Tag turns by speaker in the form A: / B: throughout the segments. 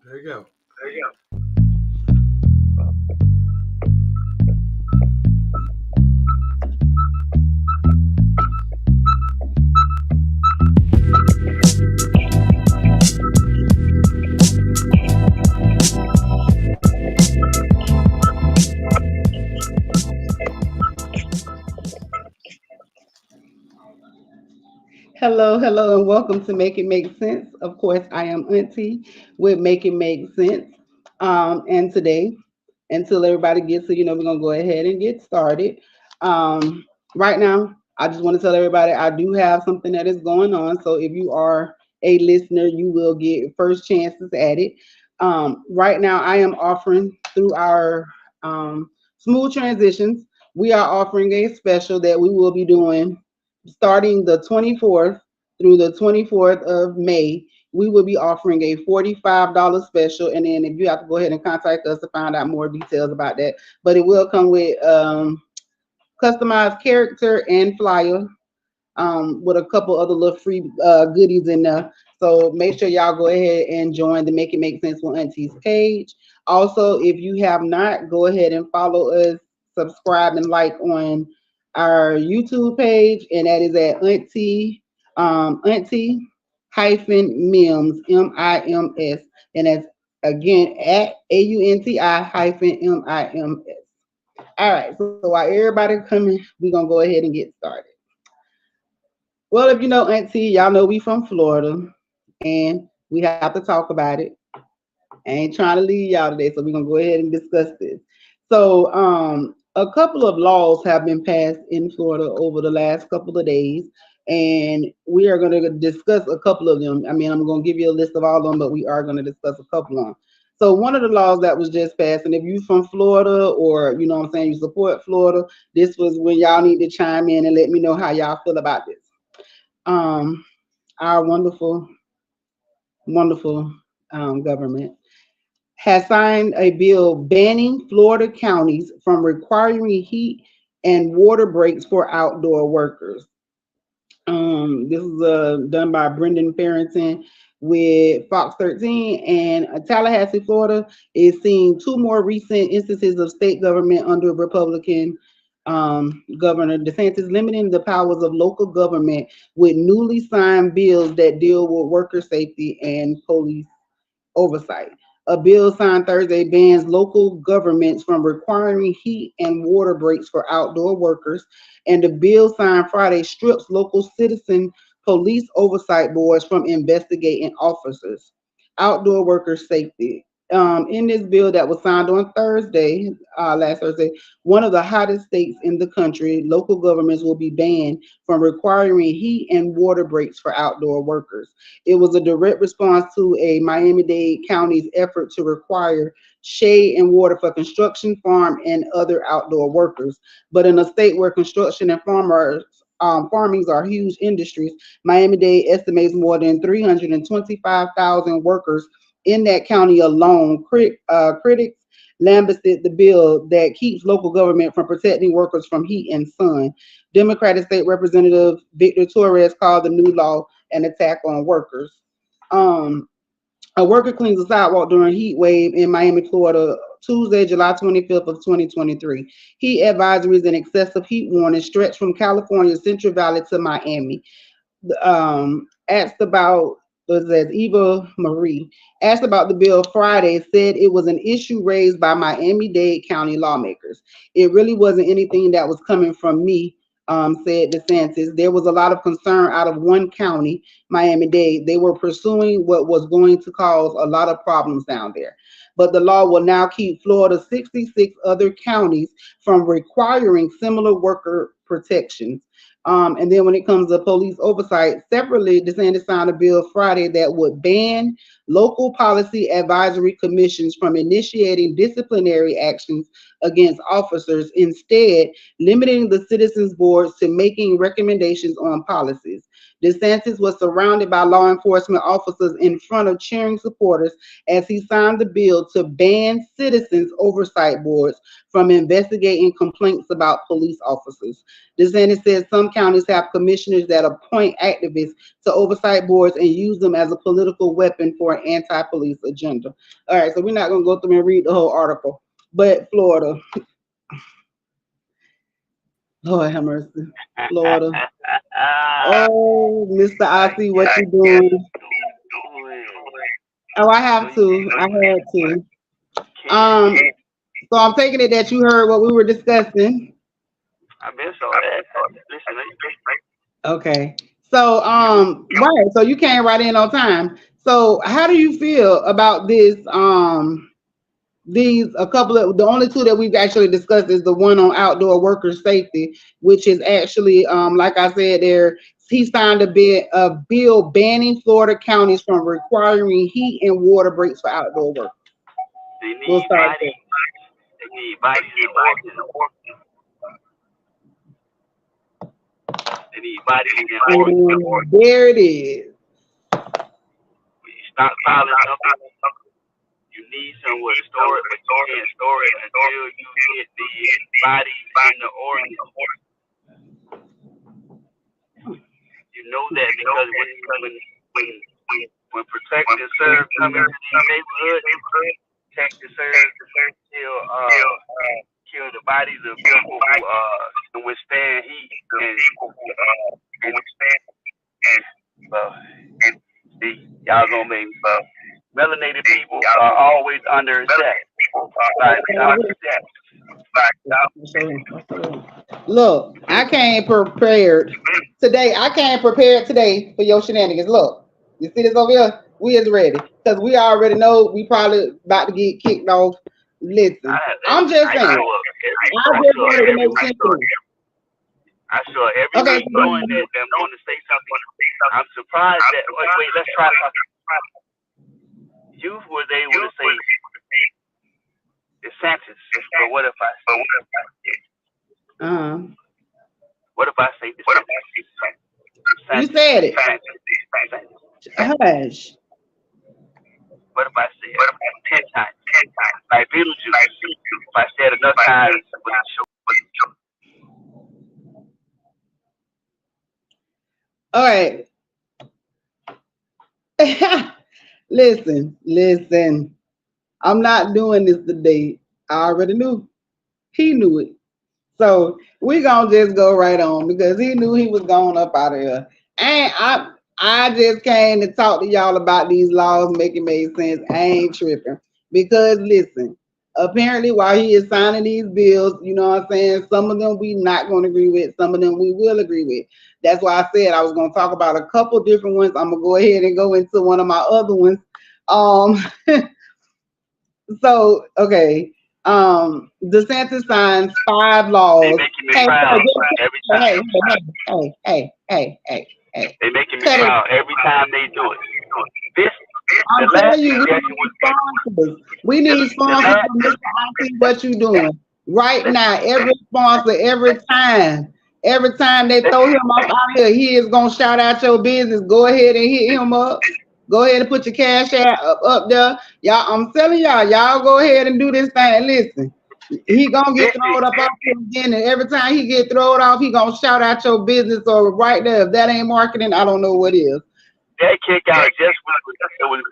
A: There you go.
B: There you go.
C: Hello, hello, and welcome to Make It Make Sense. Of course, I am Auntie with Make It Make Sense. And today, until everybody gets here, we're gonna go ahead and get started. Right now, I just want to tell everybody I do have something that is going on. So if you are a listener, you will get first chances at it. Right now, I am offering through our smooth transitions. We are offering a special that we will be doing starting the 24th through the 24th of May. We will be offering a $45 special. And then if you have to go ahead and contact us to find out more details about that. But it will come with customized character and flyer with a couple other little free goodies in there. So make sure y'all go ahead and join the Make It Make Sense with Auntie's page. Also, if you have not, go ahead and follow us, subscribe, and like on our YouTube page, and that is at Auntie hyphen Mims Mims, and that's again at AUNTI hyphen MIMS. All right, so while everybody coming, we're gonna go ahead and get started. Well, if you know Auntie, y'all know we from Florida, and we have to talk about it. I ain't trying to leave y'all today, so we're gonna go ahead and discuss this. So, a couple of laws have been passed in Florida over the last couple of days, and we are going to discuss a couple of them. I mean, I'm going to give you a list of all of them, but we are going to discuss a couple of them. So, one of the laws that was just passed, and if you're from Florida or you know what I'm saying, you support Florida, this was when y'all need to chime in and let me know how y'all feel about this. Um, our wonderful government has signed a bill banning Florida counties from requiring heat and water breaks for outdoor workers. This is done by Brendan Farrington with Fox 13, and Tallahassee, Florida, is seeing two more recent instances of state government under Republican Governor DeSantis limiting the powers of local government with newly signed bills that deal with worker safety and police oversight. A bill signed Thursday bans local governments from requiring heat and water breaks for outdoor workers, and the bill signed Friday strips local citizen police oversight boards from investigating officers. Outdoor worker safety. In this bill that was signed on Thursday, last Thursday, one of the hottest states in the country, local governments will be banned from requiring heat and water breaks for outdoor workers. It was a direct response to a Miami-Dade County's effort to require shade and water for construction, farm, and other outdoor workers. But in a state where construction and farmings are huge industries, Miami-Dade estimates more than 325,000 workers in that county alone. Critics lambasted the bill that keeps local government from protecting workers from heat and sun. Democratic State Representative Victor Torres called the new law an attack on workers. Um, a worker cleans a sidewalk during heat wave in Miami, Florida, Tuesday, July 25th of 2023. Heat advisories and excessive heat warnings stretch from California's Central Valley to Miami. Asked about was as Eva Marie asked about the bill Friday, said it was an issue raised by Miami-Dade County lawmakers. It really wasn't anything that was coming from me, said DeSantis. There was a lot of concern out of one county, Miami-Dade. They were pursuing what was going to cause a lot of problems down there. But the law will now keep Florida's 66 other counties from requiring similar worker protections. And then when it comes to police oversight, separately, DeSantis signed a bill Friday that would ban local policy advisory commissions from initiating disciplinary actions against officers, instead limiting the citizens boards to making recommendations on policies. DeSantis was surrounded by law enforcement officers in front of cheering supporters as he signed the bill to ban citizens' oversight boards from investigating complaints about police officers. DeSantis says some counties have commissioners that appoint activists to oversight boards and use them as a political weapon for an anti-police agenda. All right, so we're not going to go through and read the whole article, but Florida. Lord have mercy. Florida. Oh, Mr. Aunti, what you doing? Oh, I have to. I had to. So I'm taking it that you heard what we were discussing.
A: I've been so listen.
C: Okay. So right, so you came right in on time. So how do you feel about this? These the only two that we've actually discussed is the one on outdoor worker safety, which is actually like I said he signed a bill banning Florida counties from requiring heat and water breaks for outdoor work.
A: They need bodies and organs. They need bodies and organs.
C: There it is.
A: When you stop filing something, you need somewhere to store it, but you can't store it until you get the bodies and the organs. You know that because when protect and serve come into these neighborhoods, protect and serve kill the bodies of people who can withstand heat and see, y'all gonna make melanated people are always under attack.
C: Look, I came prepared today. For your shenanigans. Look, you see this over here? We is ready because we already know we probably about to get kicked off. Listen, I'm just saying.
A: I saw every week knowing that I'm going to say something. I'm surprised that. Wait, let's try something. You was able to say DeSantis, but what if I say? What if I say DeSantis?
C: You said it. Hush.
A: What if I say it 10 times? Like Beetlejuice. If I said enough times,
C: all right. Listen. I'm not doing this today. I already knew. He knew it. So we're gonna just go right on because he knew he was going up out of here. And I just came to talk to y'all about these laws making sense. I ain't tripping. Because listen, apparently while he is signing these bills, you know what I'm saying, some of them we not going to agree with, some of them we will agree with. That's why I said I was going to talk about a couple different ones. I'm going to go ahead and go into one of my other ones. So, okay. DeSantis signs 5 laws.
A: They making me proud every time.
C: Hey.
A: They making me proud every time they do it.
C: I'm telling you, we need sponsors from Mr. Aunti. What you doing right now? Every sponsor, every time they throw him up out here, he is gonna shout out your business. Go ahead and hit him up. Go ahead and put your cash up there, y'all. I'm telling y'all go ahead and do this thing. Listen, he gonna get thrown up off here again, and every time he get thrown off, he gonna shout out your business or right there. If that ain't marketing, I don't know what is.
A: That kick out was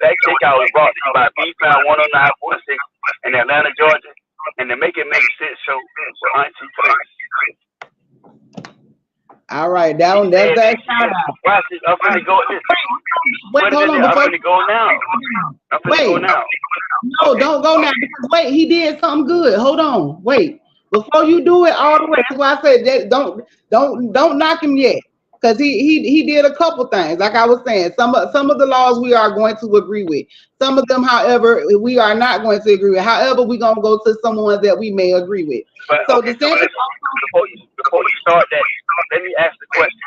A: brought to you by BFAM 109.6 in Atlanta, Georgia, and the Make It Make Sense show for Aunti Chris.
C: All right, that one. That's that shout out.
A: Watch this. I'm finna go.
C: Wait, hold on.
A: I'm finna go now.
C: No, don't go now. Because wait, he did something good. Hold on. Wait. Before you do it all the way, that's why I said that don't knock him yet. Because he did a couple things. Like I was saying, some of the laws we are going to agree with. Some of them, however, we are not going to agree with. However, we're gonna go to some ones that we may agree with.
A: But,
C: so
A: okay, before you start that, let me ask the question.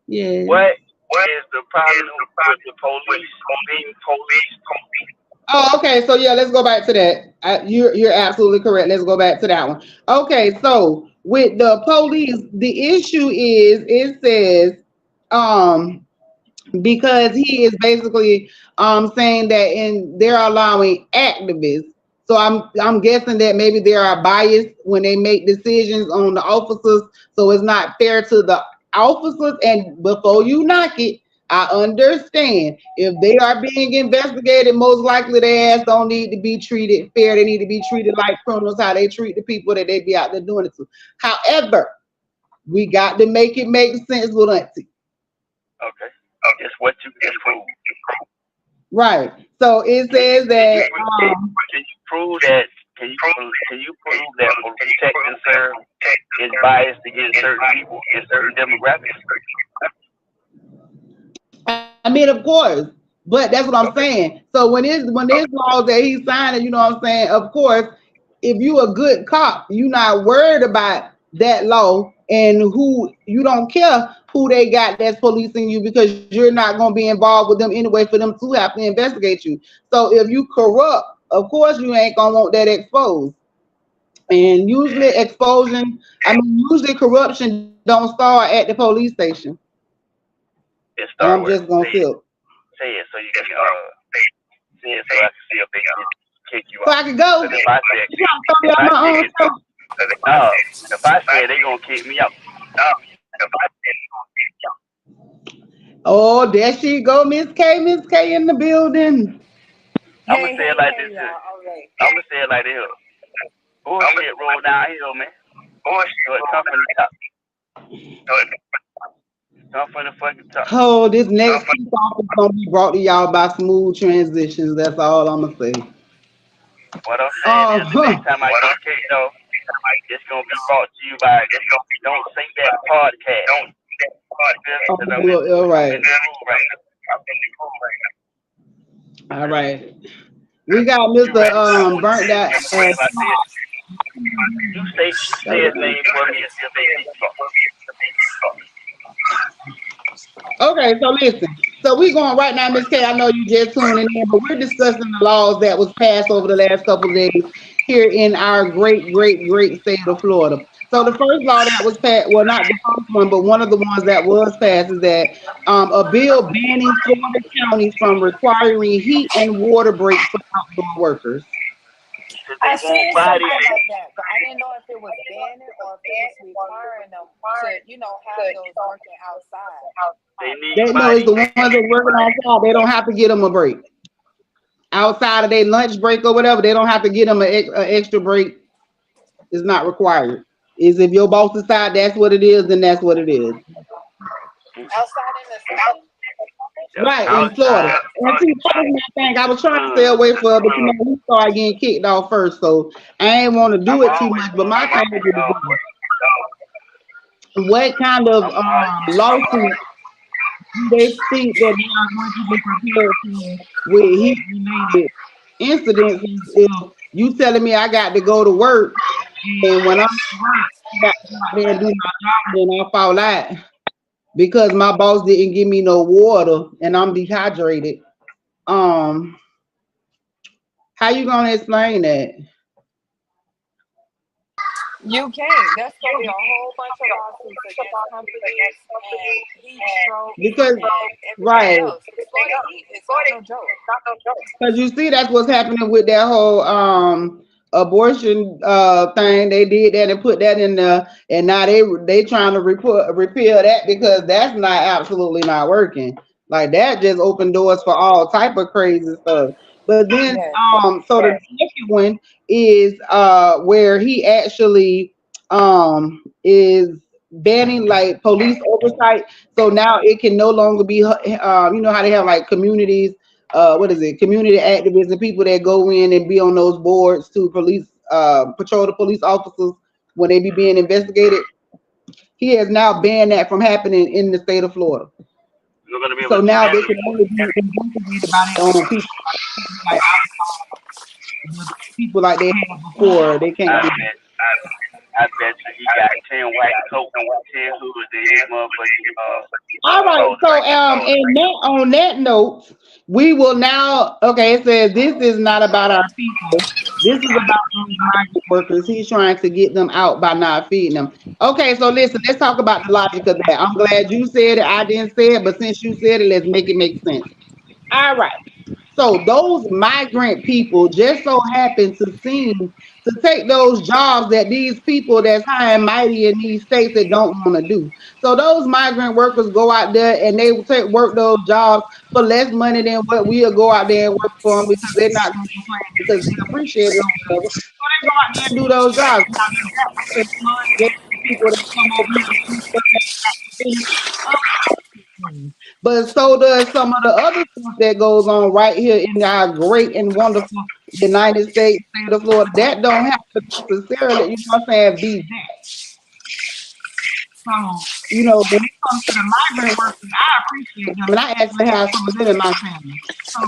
C: Yeah.
A: What is the problem with the police being police?
C: Oh, okay. So yeah, let's go back to that. You're absolutely correct. Let's go back to that one. Okay, so with the police, the issue is it says because he is basically saying that they're allowing activists. So I'm guessing that maybe they are biased when they make decisions on the officers. So it's not fair to the officers. And before you knock it, I understand if they are being investigated, most likely their ass don't need to be treated fair. They need to be treated like criminals, how they treat the people that they be out there doing it to. However, we got to make it make sense with Auntie.
A: Okay. It's what you can prove.
C: Right. So it says that
A: Can you prove that? Can you prove that for protect and serve is biased against certain people in certain demographics?
C: I mean, of course, but that's what I'm
A: Okay.
C: saying. So when this law that he's signing, you know what I'm saying? Of course, if you a good cop, you not worried about that law and who you don't care who they got that's policing you because you're not gonna be involved with them anyway for them to have to investigate you. So if you corrupt, of course you ain't gonna want that exposed. And usually exposure, usually corruption don't start at the police station.
A: It
C: I'm
A: start
C: just
A: with
C: gonna say
A: say it so you can say it so I can see if they can kick you
C: so
A: out.
C: I can go.
A: Because if I said
C: You trying to throw me
A: if
C: out
A: I
C: my own
A: said
C: show?
A: no, if I said they gonna kick me out.
C: Oh, there she go, Miss K. Miss K in the building.
A: I'm gonna
B: Hey,
A: say it
B: hey,
A: like
B: hey,
A: this.
B: y'all. All right.
A: I'm gonna say it like this. Bullshit roll downhill, man. So it come from the top. Come from the fucking top.
C: Oh, this next piece off is gonna be brought to y'all by Smooth Transitions. That's all I'm gonna say.
A: What I'm saying is the next
C: Huh.
A: time I get kicked off, it's gonna be brought to you by Don't Think That Podcast. Because
C: Okay, well, all
A: I'm
C: right,
A: in the groove right
C: all right. We got
A: now. You
C: Mr.
A: ready?
C: Burnt That.
A: Just play like this. You say his name for me and see if they keep talking.
C: Okay, so listen. So we going right now, Miss K. I know you just tuning in, but we're discussing the laws that was passed over the last couple of days here in our great, great, great state of Florida. So the first law that was passed, well, not the first one, but one of the ones that was passed is that a bill banning Florida counties from requiring heat and water breaks for outdoor workers.
A: Because
B: I
A: they won't
B: seen
A: body
B: something
A: it.
B: like that, but I didn't know if it was banning or if it was requiring them to, have those working outside.
A: They need
C: They know
A: body
C: it's the ones
A: heat.
C: that working outside. They don't have to get them a break outside of their lunch break or whatever. They don't have to get them an extra break. It's not required. Is if your boss decide that's what it is, then that's what it is.
B: Outside in the city?
A: Yep.
C: Right in Florida.
A: Outside.
C: And see, that was my thing. I was trying to stay away from, but we started getting kicked off first, so I ain't want to
A: I'm
C: do it too
A: always
C: much. But my
A: I'm
C: thing is, what kind of
A: always
C: lawsuit do they think that they are going to be prepared for with heat related incidents? If you telling me I got to go to work, and when I'm at work, I got to go out there and do my job, then I fall out because my boss didn't give me no water and I'm dehydrated. Um, how you gonna explain that?
B: You can't. That's going to be a whole bunch of lawsuits against companies and heat stroke
C: Because
B: and everything
C: right,
B: else. Florida heat is not no joke.
C: because you see that's what's happening with that whole abortion thing. They did that and put that in there, and now they trying to repeal that because that's not absolutely not working. Like that just opened doors for all type of crazy stuff. But then
B: Yes.
C: so the second one is where he actually is banning like police oversight. So now it can no longer be you know how they have like communities, what is it, community activists and people that go in and be on those boards to police patrol the police officers when they be being investigated. He has now banned that from happening in the state of Florida.
A: You're gonna be able
C: So
A: to do
C: now
A: that
C: they
A: no
C: can
A: more.
C: only be investigated by their own people, like the people like they had before. They can't
A: I
C: be.
A: bet I bet you he got 10 white coats and 10 hoods in his motherfucking
C: All right.
A: house
C: So
A: right now.
C: and that on that note, We will now, okay, it says this is not about our people. This is about those migrant workers. He's trying to get them out by not feeding them. Okay, so listen, let's talk about the logic of that. I'm glad you said it. I didn't say it, but since you said it, let's make it make sense. All right. So those migrant people just so happen to seem to take those jobs that these people that's high and mighty in these states that don't want to do. So those migrant workers go out there and they will take work those jobs for less money than what we'll go out there and work for them because they're not going to complain because they appreciate it or whatever. So they go out there and do those jobs. Now does that make us good against the people that come over here and do what they got to do? But so does some of the other stuff that goes on right here in our great and wonderful United States, state of Florida. That don't have to necessarily, you know what I'm saying, be that. So, when it comes to the migrant workers, I appreciate them. And I actually have some of them in my family. So,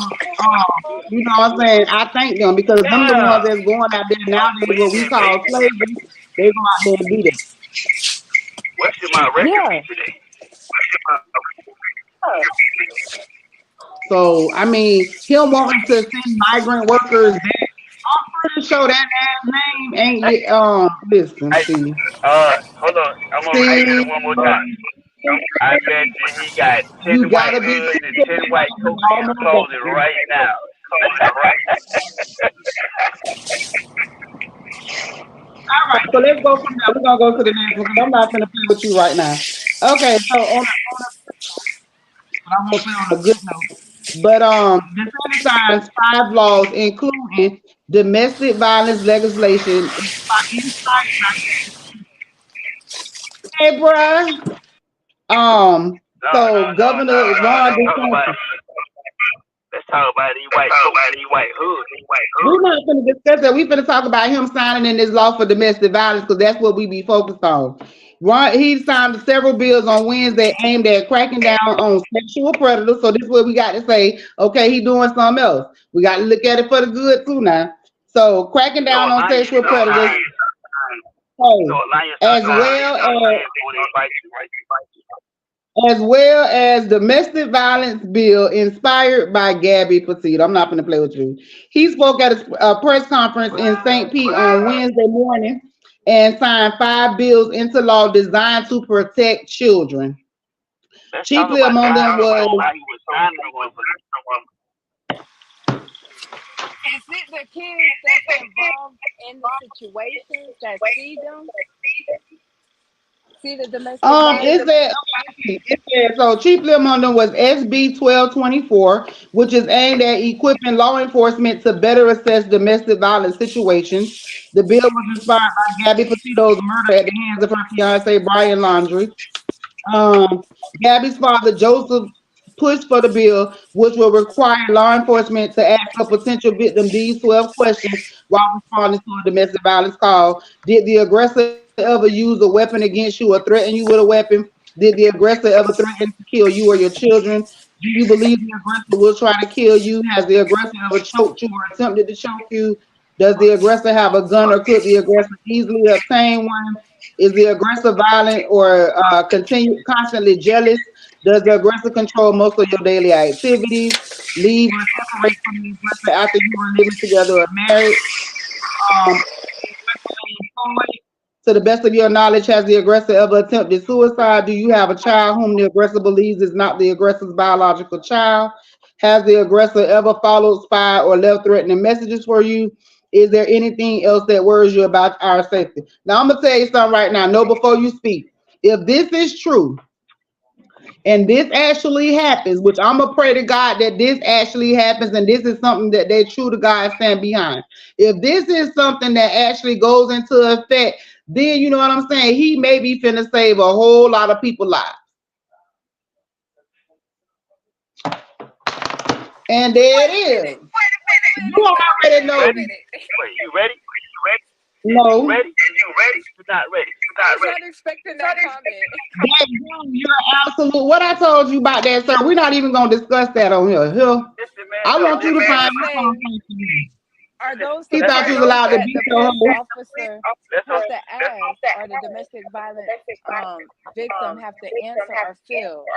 C: you know what I'm saying? I thank them because them the
A: Yeah.
C: ones that's going out there nowadays, what we
A: Listen,
C: call
A: baby.
C: slavery, they go out there and do that.
A: What should my record be
B: Yeah.
A: today?
C: So, I mean, him wanting to send migrant workers back, I'm pretty sure that last name ain't yet. Listen,
A: I
C: see,
A: hold on. I'm gonna read
C: see,
A: it one more time. I bet you he got 10
C: you
A: white
C: gotta be
A: hoods and
C: careful
A: 10
C: with
A: white
C: that.
A: coats
C: You
A: in his
C: almost
A: closet
C: got me.
A: right now.
C: All right, so let's go from there. We're gonna go to the next one because I'm not gonna play with you right now. Okay, so but I won't play on a good note. But the Senate signs 5 laws, including domestic violence legislation. Hey, bruh.
A: No, no,
C: So
A: no, no,
C: Governor
A: no.
C: Ron
A: Let's talk about
C: DeSantis.
A: these white coats and these white hoods.
C: We're not going to discuss that. We're going to talk about him signing in this law for domestic violence because that's what we be focused on. Ron, he signed several bills on Wednesday aimed at cracking down on sexual predators. So this is what we got to say. Okay, he doing something else. We got to look at it for the good too now. So cracking
A: You know,
C: down on
A: Alanya,
C: sexual predators,
A: you know,
C: hey,
A: Alanya
C: as
A: sometimes
C: well
A: stop
C: as
A: saying before they fight you, right?
C: domestic violence bill inspired by Gabby Petito. I'm not going to play with you. He spoke at a press conference in St. Pete on Wednesday morning and signed 5 bills into law designed to protect children.
A: Let's talk
C: Chiefly
A: about
C: among
A: that.
C: them was,
A: How he was signing the motherfucker.
B: Is it the kids that's involved in the situations that see the domestic
C: it
B: violence?
C: said, okay, it said, so chiefly among them was SB 1224, which is aimed at equipping law enforcement to better assess domestic violence situations. The bill was inspired by Gabby Petito's murder at the hands of her fiance, Brian Laundrie. Um, Gabby's father, Joseph, pushed for the bill, which will require law enforcement to ask a potential victim these 12 questions while responding to a domestic violence call. Did the aggressor ever use a weapon against you or threaten you with a weapon? Did the aggressor ever threaten to kill you or your children? Do you believe the aggressor will try to kill you? Has the aggressor ever choked you or attempted to choke you? Does the aggressor have a gun or could the aggressor easily obtain one? Is the aggressor violent or constantly jealous? Does the aggressor control most of your daily activities? Leave or separate from the aggressor after you were living together or married? Um, to the best of your knowledge, has the aggressor ever attempted suicide? Do you have a child whom the aggressor believes is not the aggressor's biological child? Has the aggressor ever followed, spied, or left threatening messages for you? Is there anything else that worries you about our safety? Now, I'm going to tell you something right now. Know before you speak. If this is true, and this actually happens, which I'm gonna pray to God that this actually happens, and this is something that they true to God stand behind. If this is something that actually goes into effect, then you know what I'm saying. He may be finna save a whole lot of people lives, and there it
B: Wait a
C: is.
B: minute. Wait a
C: You
B: minute. Wait a
C: already
B: minute. Wait
C: know.
B: a
A: Ready?
B: minute.
A: Wait, you ready? Is you
C: No,
A: ready? You're not ready.
B: I was not expecting that comment.
C: you're absolute. What I told you about that, sir. We're not even gonna discuss that on here. Here,
A: Listen, man.
C: I
A: Look,
C: want you to
A: listen,
B: Okay,
C: find
A: man.
C: your
B: okay.
C: conversation.
B: Are those
C: He
B: the
A: Let's
C: thought you was
B: questions
C: allowed to
B: that
C: beat
B: the
C: your
B: police
C: hoe.
B: officer
A: let's
B: have
A: hope.
B: to ask or the domestic violence victim have to answer or fill?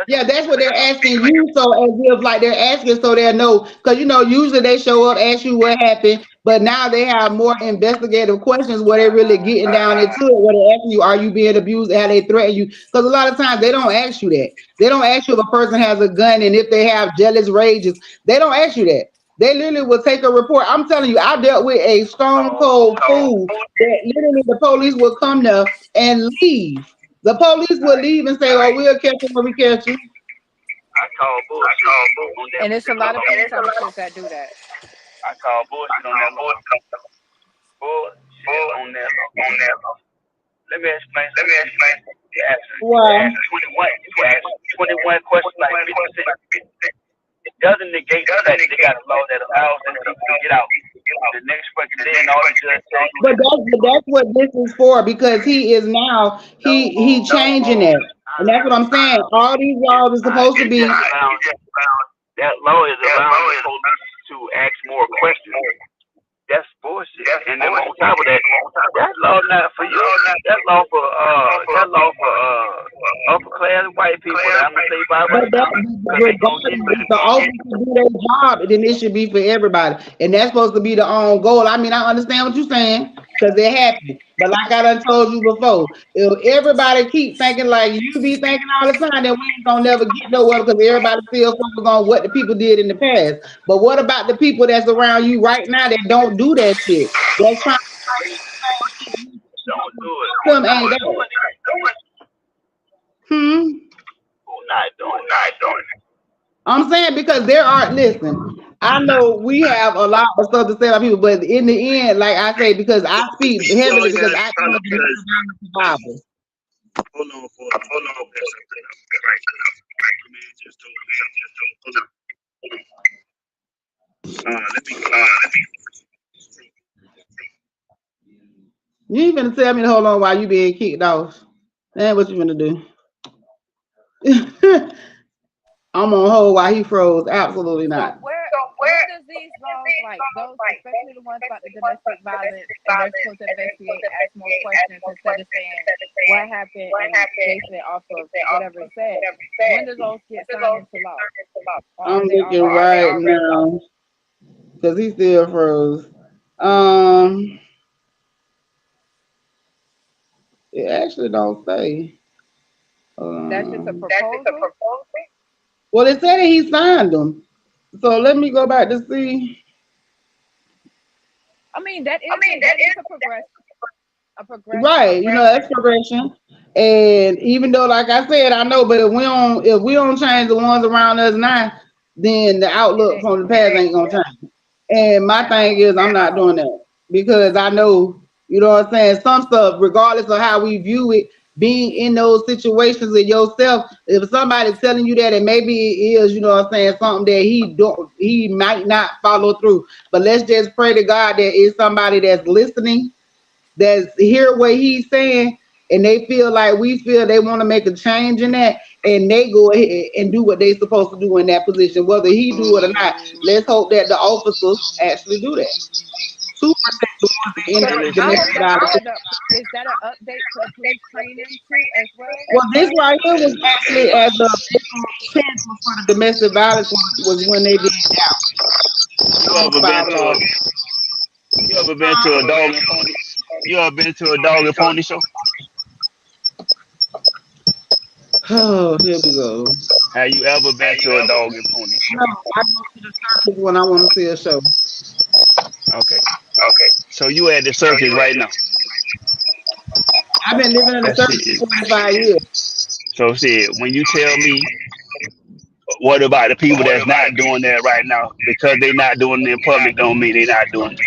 C: Yeah, that's what they're asking you. So as if like they're asking so they'll know, because usually they show up, ask you what happened, but now they have more investigative questions where they're really getting down into it. Where they're asking you, are you being abused? How they threaten you? Because a lot of times they don't ask you that. They don't ask you if a person has a gun and if they have jealous rages. They don't ask you that. They literally will take a report. I'm telling you, I dealt with a stone cold fool that literally the police will come there and leave. The police will leave and say, "Oh, we'll catch you when we catch you."
A: I call bullshit on that
B: And it's a
A: particular
B: lot of
A: law.
B: police officers that do that.
A: I call bullshit on that law. Bullshit on that law. Let me explain something. You
C: Why?
A: ask 21 questions like 50%. It doesn't negate the fact that they got a law that allows them people to get out the next fucking day and all the judge tell you
C: But that's what this is for because he is now he changing it, and that's what I'm saying. All these laws are supposed to
A: it
C: be.
A: just allows that law is allowing the police to ask more questions. That's bullshit. And then on top of that, that law not for you. That law for upper class white people that I'm gonna say by
C: But
A: right
C: that,
A: now. Cause they gonna
C: regardless,
A: get
C: if
A: ready
C: the
A: for you.
C: officer do their job, then it should be for everybody, and that's supposed to be the own goal. I mean, I understand what you're saying because it happened, but like I done told you before, if everybody keep thinking like you be thinking all the time, then we ain't gonna never get nowhere because everybody still focused on what the people did in the past. But what about the people that's around you right now that don't do that shit? That's trying
A: Don't do it.
C: to them
A: Who
C: ain't
A: doing
C: that.
A: it?
C: Hmm.
A: Who not doing it?
C: I'm saying because there are, listen, I know we have a lot of stuff to say about people, but in the end, like I say, because I speak
D: You
C: heavily
D: always
C: because
D: gotta
C: I am
D: follow
C: a domestic
D: because
C: violence survivor.
D: hold on for a second. Right. The man just told me something. Hold on. Let me
C: You ain't finna tell me to hold on while you being kicked off. That ain't what you finna do. I'm on hold while he froze. Absolutely
B: So
C: not.
B: where does these laws like those, especially the ones about the domestic violence, and they're supposed to investigate, ask more questions instead of saying what happened and basing it off of whatever it said. When do those get signed into law, or
C: I'm
B: are they
C: looking
B: already law?
C: right now because he still froze. Um, it actually don't say.
B: That's just a
C: Um,
B: proposal.
C: well, it said that he signed them. So let me go back to see.
B: I mean, that is a progression.
C: Right, that's progression. And even though, like I said, I know, but if we don't change the ones around us now, then the
B: It
C: outlook
B: ain't
C: from the
B: gonna
C: past
B: change
C: ain't gonna change. And my
B: at
C: thing
B: all.
C: is, I'm not doing that because I know, what I'm saying. Some stuff, regardless of how we view it, being in those situations of yourself, if somebody's telling you that, and maybe it is, what I'm saying, something that he might not follow through. But let's just pray to God that it's somebody that's listening that's hear what he's saying and they feel like we feel they want to make a change in that and they go ahead and do what they supposed to do in that position, whether he do it or not. Let's hope that the officers actually do that to protect the ones that end
B: So
C: up
D: well
C: in
D: it's
B: I
D: it,
B: hope
C: domestic
B: that's
C: violence.
B: part of the. Is that an update to the police training too, as well?
C: Well, this right here was actually as the potential for the domestic violence was when they did
D: you
C: those
D: ever been
C: five
D: to a
C: laws.
D: you ever been to a dog and pony? You ever been to a dog and pony show?
C: Oh, here we go.
D: Have you ever been to a dog and pony show?
C: No, I go to the circus when I want to see a show.
D: Okay. So you at the circus right now.
C: I've been living in the
D: That's
C: circus
D: it.
C: for 25 years.
D: So see, when you tell me what about the people that's not doing that right now, because they not doing it in public don't mean they not doing it.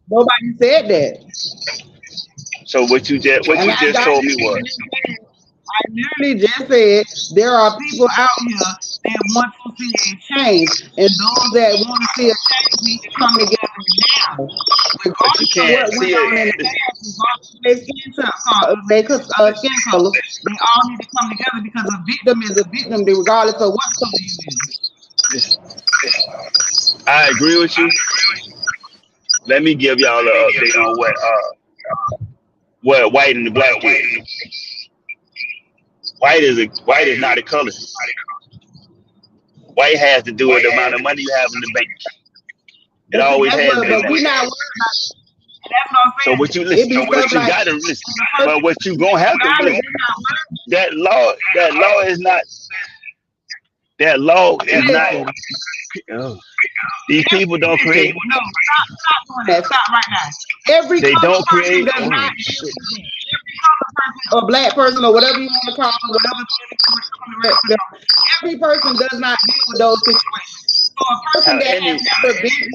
C: Nobody said that.
D: So what
C: And
D: you just told me was
C: I literally just said there are people out here that want to see a change. And those that want to see a change need to come together now.
D: but you
C: Regardless of
D: can't
C: what went
D: see
C: on in the
D: it.
C: past, regardless of their skin color, they all need to come together because a victim is a victim regardless of what color you is.
D: I agree with you. Let me give y'all an update on what white and the black did. White is not a color. White has to do with the amount of money you have in the bank. It always has been that.
C: But we not worried about it. That's what I'm
D: So
C: saying.
D: what you listen,
C: It be
D: what
C: stuff
D: you
C: like
D: gotta listen, but what you gonna have to
C: regardless,
D: listen,
C: they're not worried.
D: that law is not. That law is not.
C: Listen,
D: Oh, these people don't create.
C: no, stop doing that. Stop right now. Every
D: They
C: color
D: don't
C: person
D: create.
C: does
D: Oh
C: not
D: shit!
C: deal with that. Every color person or black person or whatever you want to call them, whatever for them, every person does not deal with those situations. So a person that has never been,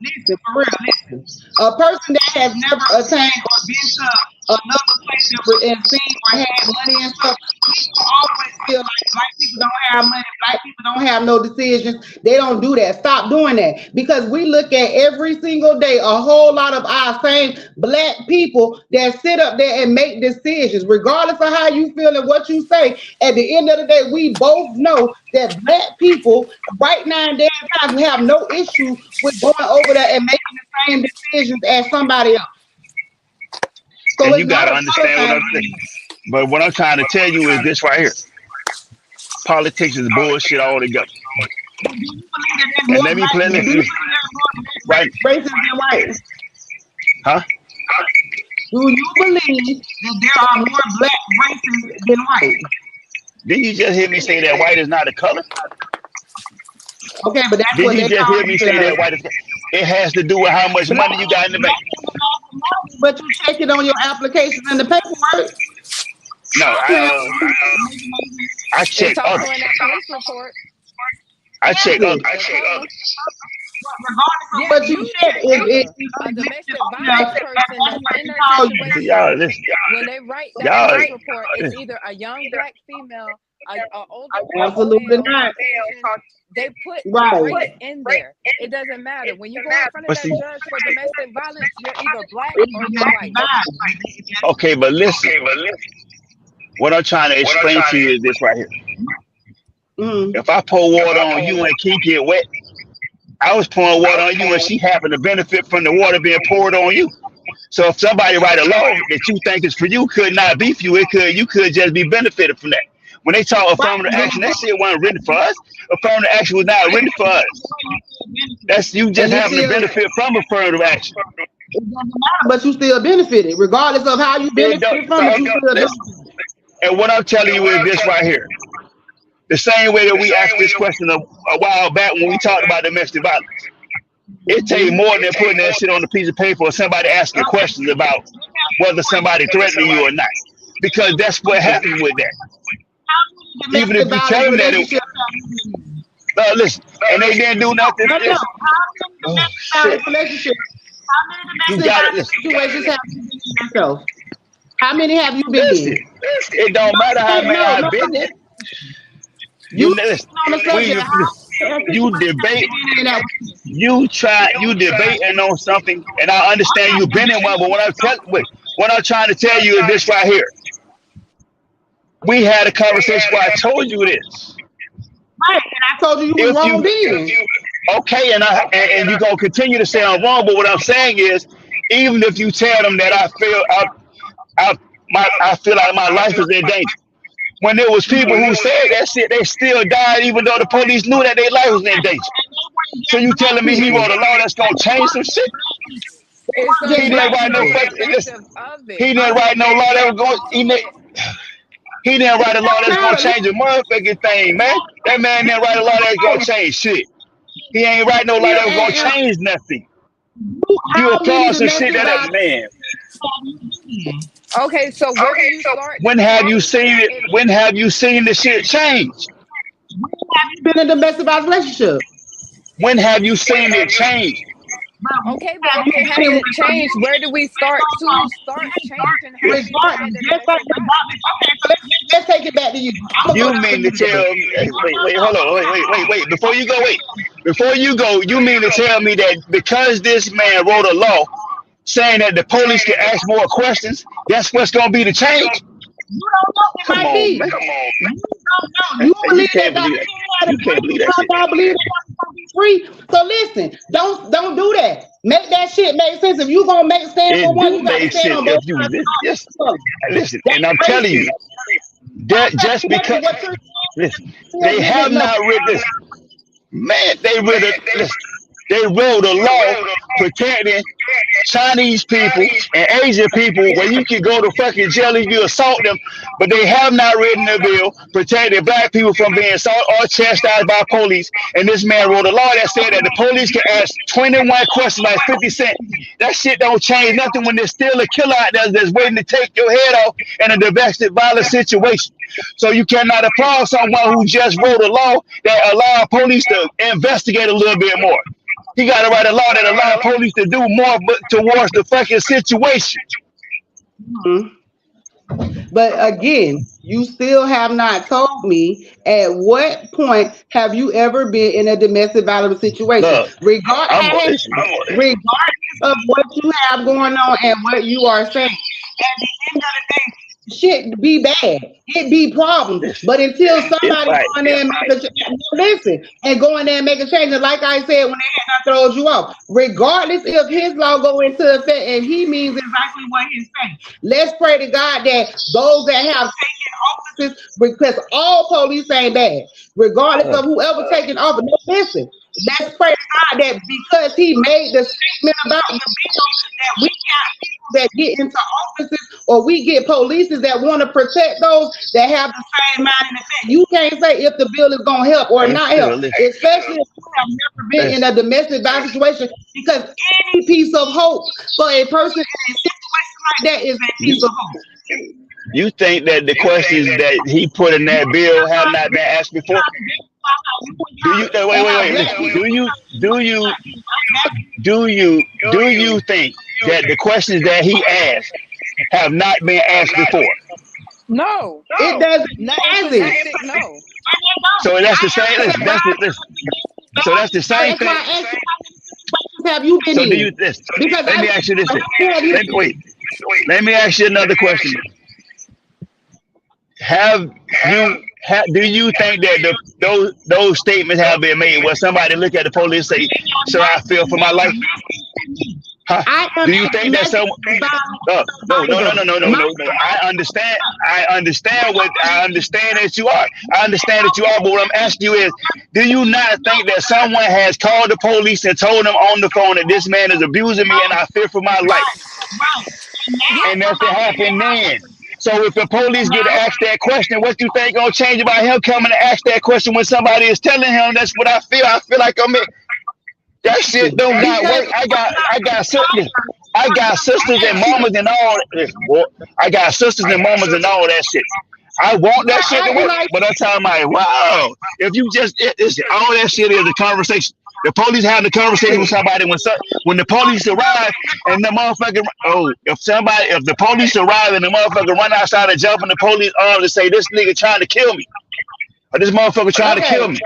C: listen, for real, listen. A person that has never attained or been to another place and seen or had money and stuff, people always feel like black people don't have money, black people don't have no decisions. They don't do that. Stop doing that. Because we look at every single day a whole lot of our same black people that sit up there and make decisions, regardless of how you feel and what you say. At the end of the day, we both know that black people right now and damn times have no issue with going over there and making the same decisions as somebody else. So
D: And
C: it's
D: you
C: not
D: gotta
C: a
D: understand what I'm saying. But what I'm trying to tell you is this right here. Politics is bullshit altogether.
C: Do you believe that there's
D: And
C: more
D: let me
C: black?
D: play
C: Do you
D: this.
C: believe there's more
D: Right?
C: races than white?
D: Huh?
C: Do you believe that there are more black races than white?
D: Did you just hear me say that white is not a color?
C: Okay, but that's
D: Did
C: what
D: you
C: they
D: just
C: call
D: hear me say that
C: it.
D: white is? It has to do with how much money you got in the bank.
C: But you check it on your applications and the paperwork.
D: No, I
B: It's
D: check
B: also
D: others.
B: in that police report.
D: I check others.
C: Regardless of
B: Yeah,
C: what you
B: you
C: check,
B: check other. A domestic violence person that's in their situation,
D: Y'all listen.
B: when they write that
D: Y'all
B: police report, it's either a young black female, an older black
C: absolutely
B: male,
C: not.
B: they put the
C: Right.
B: race in there. It doesn't matter. When you go in front of
D: But
B: that
D: see,
B: judge for domestic violence, you're either black
C: It's
B: or you're white.
D: okay, but listen. What I'm trying to explain to you is this right here.
C: Mm.
D: If I pour water on you and Key get wet, I was pouring water on you and she happened to benefit from the water being poured on you. So if somebody write a law that you think is for you, could not be for you. You could just be benefited from that. When they talk affirmative action, that shit wasn't written for us. Affirmative action was not written for us. That's you just having to benefit from affirmative action.
C: It doesn't matter, but you still benefited, regardless of how you benefited from it. You still benefited.
D: And what I'm telling you is this right here. The same way that we asked this question a while back when we talked about domestic violence. It takes more than putting that shit on a piece of paper or somebody asking questions about whether somebody threatening you or not. Because that's what happens with that. Even if you tell them that listen, and they didn't do nothing. You got it.
C: Situations have you been in yourself? How many have you been in?
D: It don't matter how many I've been in. You debate. You debating on something, and I understand you've been in one. But what I'm trying to tell you is this right here. We had a conversation where I told you this.
C: Right, and I told you you were wrong then.
D: Okay, and you're gonna continue to say I'm wrong, but what I'm saying is, even if you tell them that I feel like my life is in danger. When there was people who said that shit, they still died, even though the police knew that their life was in danger. So you telling me he wrote a law that's gonna change some shit? He didn't write no law that was going. He didn't write a law that's gonna change a motherfucking thing, man. That man didn't write a law that's gonna change shit. He ain't write no law that was gonna change nothing. You applaud some shit that man.
B: Okay, so where do you start?
D: When have you seen it? When have you seen the shit change?
C: When have you been in a domestic violence relationship?
D: When have you seen it change?
B: Okay, but if it hasn't changed, where do we start changing?
C: Okay, so let's take it back to you.
D: You mean to tell me? Wait, hold on, wait. Before you go, you mean to tell me that because this man wrote a law saying that the police can ask more questions, that's what's gonna be the change?
C: You don't know. It might be.
D: Come on, man.
C: You believe that. You can't believe that shit. I believe that free. So listen, don't do that. Make that shit make sense. If you gonna stand for one, you gotta stand on both sides.
D: Listen, and I'm telling you, that just because listen, they have not read this. Man, they wrote a law protecting Chinese people and Asian people where you can go to fucking jail if you assault them, but they have not written a bill protecting black people from being assaulted or chastised by police. And this man wrote a law that said that the police can ask 21 questions like 50 Cent. That shit don't change nothing when there's still a killer out there that's waiting to take your head off in a domestic violence situation. So you cannot applaud someone who just wrote a law that allowed police to investigate a little bit more. He got to write a law that allowed police to do more but towards the fucking situation.
C: Mhm. But again, you still have not told me at what point have you ever been in a domestic violence situation.
D: Look,
C: Regardless of what you have going on and what you are saying, at the end of the day, shit be bad. It be problems. But until somebody go in there and go in there and make a change, and like I said, when they had not throws you off, regardless if his law go into effect and he means exactly what he's saying, let's pray to God that those that have taken offices, because all police ain't bad, regardless of whoever taking office. No, listen. Let's pray to God that because he made the statement about the bill that we got people that get into offices or we get polices that want to protect those that have the same mind and effect. You can't say if the bill is going to help or not help, especially if you have never been in a domestic violence situation, because any piece of hope for a person in a situation like that is a piece of hope.
D: You think that the questions that he put in that bill have not been asked before? Do you think that the questions that he asked have not been asked before?
B: No,
C: it doesn't.
B: No.
D: So that's the same. So that's the same thing.
C: Have you been
D: so do you this? Because let me ask you this. Let me ask you another question. Do you think that those statements have been made where somebody look at the police and say, "Sir, I fear for my life"? Huh? Do you think that someone? No. I understand that you are. I understand that you are. But what I'm asking you is, do you not think that someone has called the police and told them on the phone that this man is abusing me and I fear for my life? And that's what happened then. So if the police get to ask that question, what you think gonna change about him coming to ask that question when somebody is telling him that's what I feel? I feel like I'm in. That shit don't not work. I got sisters and mamas and all this. I got sisters and mamas and all that shit. I want that shit to work, but I'm talking about, wow, if you just all that shit is a conversation. The police having a conversation with somebody when the police arrive and the motherfucker, if the police arrive and the motherfucker run outside and jump in the police arms and say, this nigga trying to kill me. Or this motherfucker trying to kill me.
C: So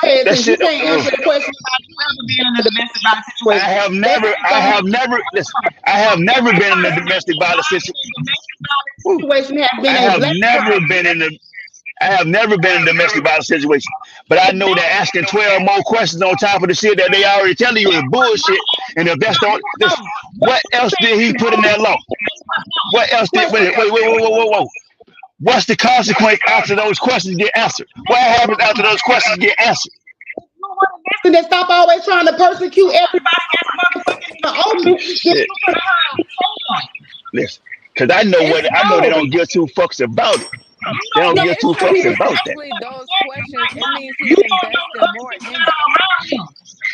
C: that shit, you can't answer the question about you ever been in a domestic violence situation. I have never been in a domestic violence situation. I have never been in a domestic violence situation, but I know that asking 12 more questions on top of the shit that they already telling you is bullshit. And if that's what else did he put in that law? What else did? Whoa. What's the consequence after those questions get answered? What happens after those questions get answered? And they stop always trying to persecute everybody
D: Listen, because I know they don't give two fucks about it. They don't give two fucks about that.
B: Those questions, it means he's investing more in them.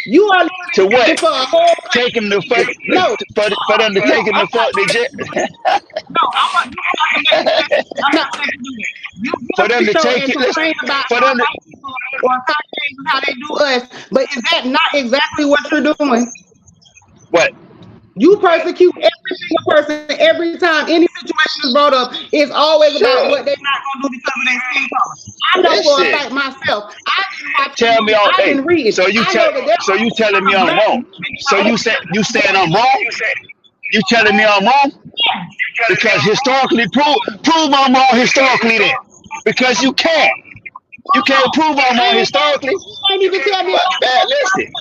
C: You are
D: to what? Taking the fuck? No, for them to take him the fuck the jet.
C: I'm not going to do that.
D: For them to take it. For them to.
C: How they do us, but is that not exactly what you're doing?
D: What?
C: You persecute every single person every time any situation is brought up. It's always about what they're not gonna do because of their skin color. I know for a fact myself. I didn't watch.
D: Tell me all day. So you telling me I'm wrong? So you saying I'm wrong? You telling me I'm wrong? Because historically, prove I'm wrong historically then. Because you can't. You can't prove I'm wrong historically.
C: You can't even tell me.
D: Listen.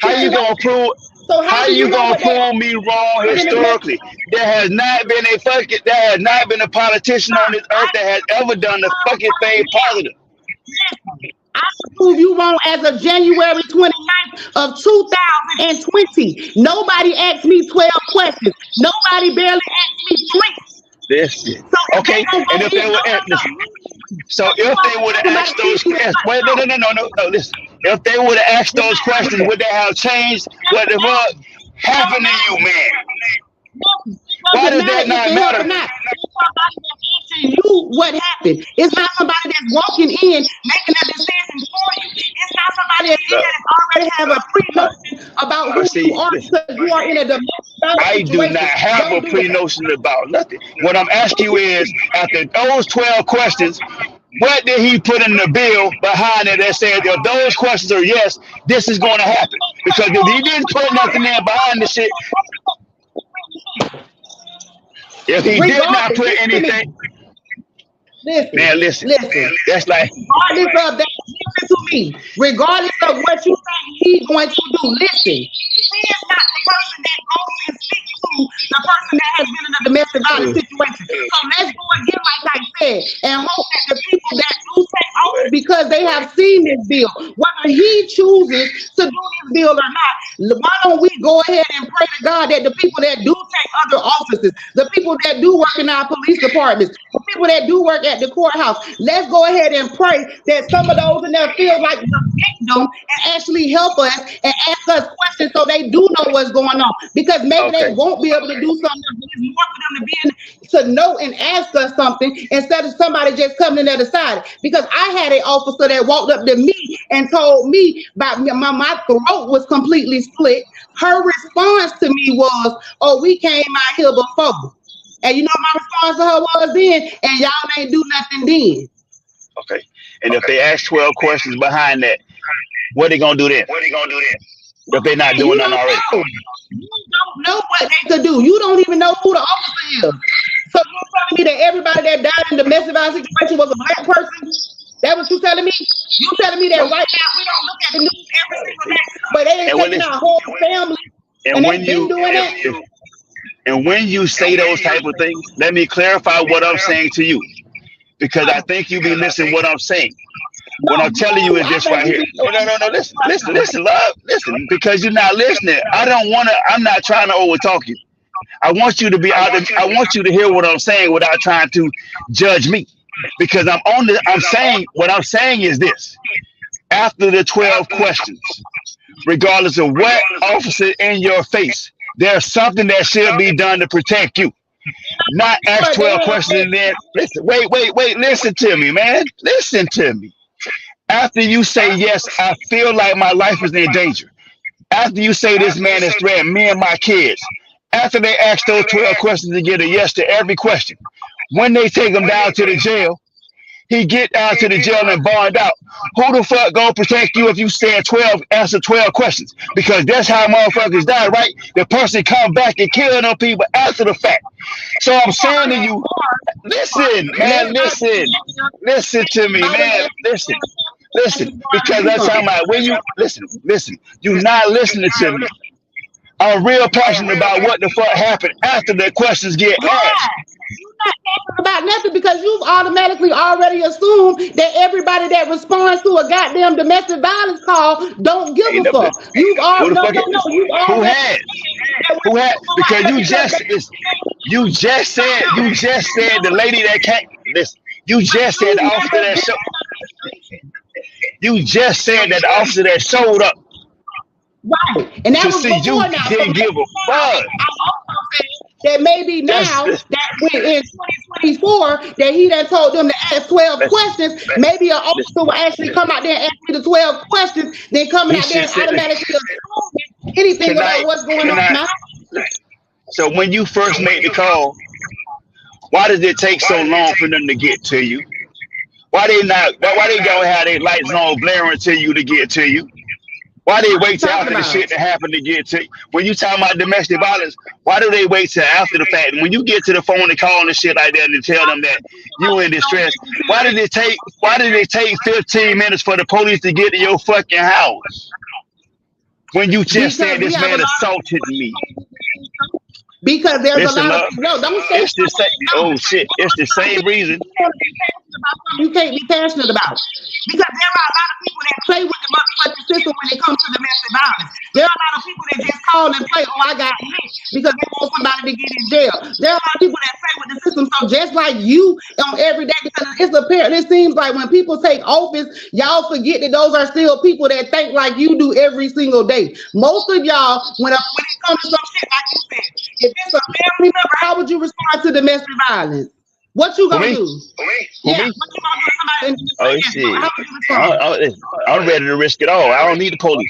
D: How you gonna prove?
C: So
D: How
C: how do you
D: you
C: know
D: gonna
C: what they
D: prove me wrong historically? There has not been a politician on this earth that has ever done the fucking thing positive.
C: I can prove you wrong as of January 29th of 2020. Nobody asked me 12 questions. Nobody barely asked me 3.
D: Listen,
C: So if they
D: okay,
C: don't
D: and
C: go
D: if
C: in,
D: they were listen, so
C: you
D: if they would have
C: talking about
D: asked those
C: people that
D: questions, wait, no, listen. If they would have asked those questions, would they have changed what the fuck happened to you, man?
C: it
D: Why
C: doesn't
D: does
C: matter
D: that
C: if
D: not
C: they help or
D: matter?
C: not. It's somebody that's asking you what happened. It's not somebody that's walking in making a decision for you. It's not somebody that's in
D: Look,
C: there that already have a pre-notion about who you
D: see,
C: are
D: listen.
C: because you are in a domestic violence
D: I do not
C: situation.
D: have a
C: Don't do that.
D: pre-notion about nothing. What I'm asking you is, after those 12 questions, what did he put in the bill behind it that said if those questions are yes, this is going to happen? Because if he didn't put nothing in behind the shit, if he did not
C: Regardless,
D: put
C: listen to me.
D: anything,
C: Listen,
D: man, listen,
C: listen.
D: that's like,
C: Regardless of that, listen to me. Regardless of what you think he's going to do, listen. He is not the person that goes and speaks to the person that has been in a domestic violence situation. So let's go again, like I said, and hope that the people that do take office because they have seen this bill, whether he chooses to do this bill or not, why don't we go ahead and pray to God that the people that do take other offices, the people that do work in our police departments, the people that do work at the courthouse, let's go ahead and pray that some of those in there feel like the victim and actually help us and ask us questions so they do know what's going on. Because maybe they
D: okay,
C: won't be able to do something, but it's more for them to be in to know and ask us something instead of somebody just coming in there deciding. Because I had an officer that walked up to me and told me about my throat was completely split. Her response to me was, "Oh, we came out here before." And you know my response to her was then, and y'all ain't do nothing then.
D: okay. And if they ask 12 questions behind that, what they gonna do then? If they're not
C: You
D: doing nothing
C: don't
D: already?
C: know. You don't know what they could do. You don't even know who the officer is. So you telling me that everybody that died in the domestic violence situation was a black person? That what you telling me? You telling me that right now we don't look at the news every single day, but they ain't
D: And when
C: taking our whole family, and
D: and
C: they
D: when
C: been
D: you
C: doing that.
D: and when you say those type of things, let me clarify what I'm saying to you, because I think you be listening to what I'm saying. What I'm telling you is
C: I
D: this
C: think
D: right
C: you
D: here.
C: be
D: No. Listen, love. Listen, because you're not listening. I'm not trying to overtalk you. I want you to be out. I want you to hear what I'm saying without trying to judge me. Because I'm saying what I'm saying is this. After the 12 questions, regardless of what officer in your face, there's something that should be done to protect you. Not ask
C: but they
D: 12
C: have
D: questions and then listen. Wait. Listen to me, man. Listen to me. After you say yes, I feel like my life is in danger. After you say this man is threatening me and my kids. After they ask those 12 questions and get a yes to every question. When they take him down to the jail, he get down to the jail and bond out. Who the fuck gonna protect you if you said 12, answer 12 questions? Because that's how motherfuckers die, right? The person come back and kill them people after the fact. So I'm saying to you, listen, man, listen to me, man, listen, because that's how my when you listen, you not listening to me. I'm real passionate about what the fuck happened after the questions get asked.
C: You're not talking about nothing because you've automatically already assumed that everybody that responds to a goddamn domestic violence call don't give
D: Ain't
C: a
D: never,
C: fuck. You've
D: who
C: already
D: the
C: no,
D: fuck
C: no,
D: is
C: no. You've
D: who
C: already
D: had? Who had? Because you just said the lady that came. Listen, you just said the officer that showed. You just said that the officer that showed up
C: right, and that
D: to
C: was
D: see you
C: before now. So
D: didn't give a fuck.
C: I also said that maybe
D: That's
C: now that when in 2024 that he done told them to ask 12 questions, maybe an officer will actually come out there and ask me the 12 questions, then coming
D: he
C: out there
D: should
C: and
D: say.
C: automatically assuming anything
D: Can
C: about what's going on now.
D: So when you first made the call, why did it take so long for them to get to you? Why they not? Why they don't have their lights on blaring to you to get to you? Why they wait till after the shit that happened to get to you? When you talking about domestic violence, why do they wait till after the fact? When you get to the phone and call and shit like that and tell them that you in distress, why did it take 15 minutes for the police to get to your fucking house? when you just
C: Because
D: said
C: we
D: this
C: have a
D: man
C: lot
D: assaulted me?
C: because there's a
D: Listen,
C: lot of
D: love,
C: no. Don't say
D: it's the same. Oh shit, it's the same reason.
C: you can't be passionate about it. Because there are a lot of people that play with the motherfucking system when it comes to domestic violence. There are a lot of people that just call and play, oh, I got hit because they want somebody to get in jail. There are a lot of people that play with the system. So just like you on every day, because it's apparent, it seems like when people take office, y'all forget that those are still people that think like you do every single day. Most of y'all, when it comes to some shit, like you said, if it's a family member, how would you respond to domestic violence? What you
D: For
C: gonna
D: me,
C: do?
D: for
C: Yeah,
D: me.
C: what you gonna do to somebody?
D: Oh
C: Yes,
D: shit,
C: how would you respond?
D: I'm ready to risk it all. I don't need the police.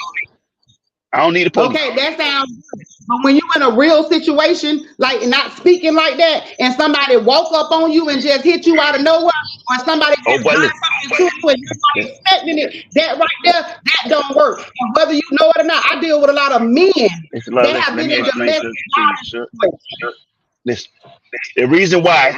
D: I don't need the police.
C: Okay, that sounds good. But when you in a real situation, like not speaking like that, and somebody walk up on you and just hit you out of nowhere, or somebody
D: Oh,
C: just
D: but
C: done
D: listen,
C: something to you and you're not expecting it, that right there, that don't work. And whether you know it or not, I deal with a lot of men
D: listen, love,
C: that
D: listen.
C: have
D: Let
C: been
D: me
C: in
D: explain
C: domestic
D: something to you, sir.
C: violence.
D: Listen, the reason why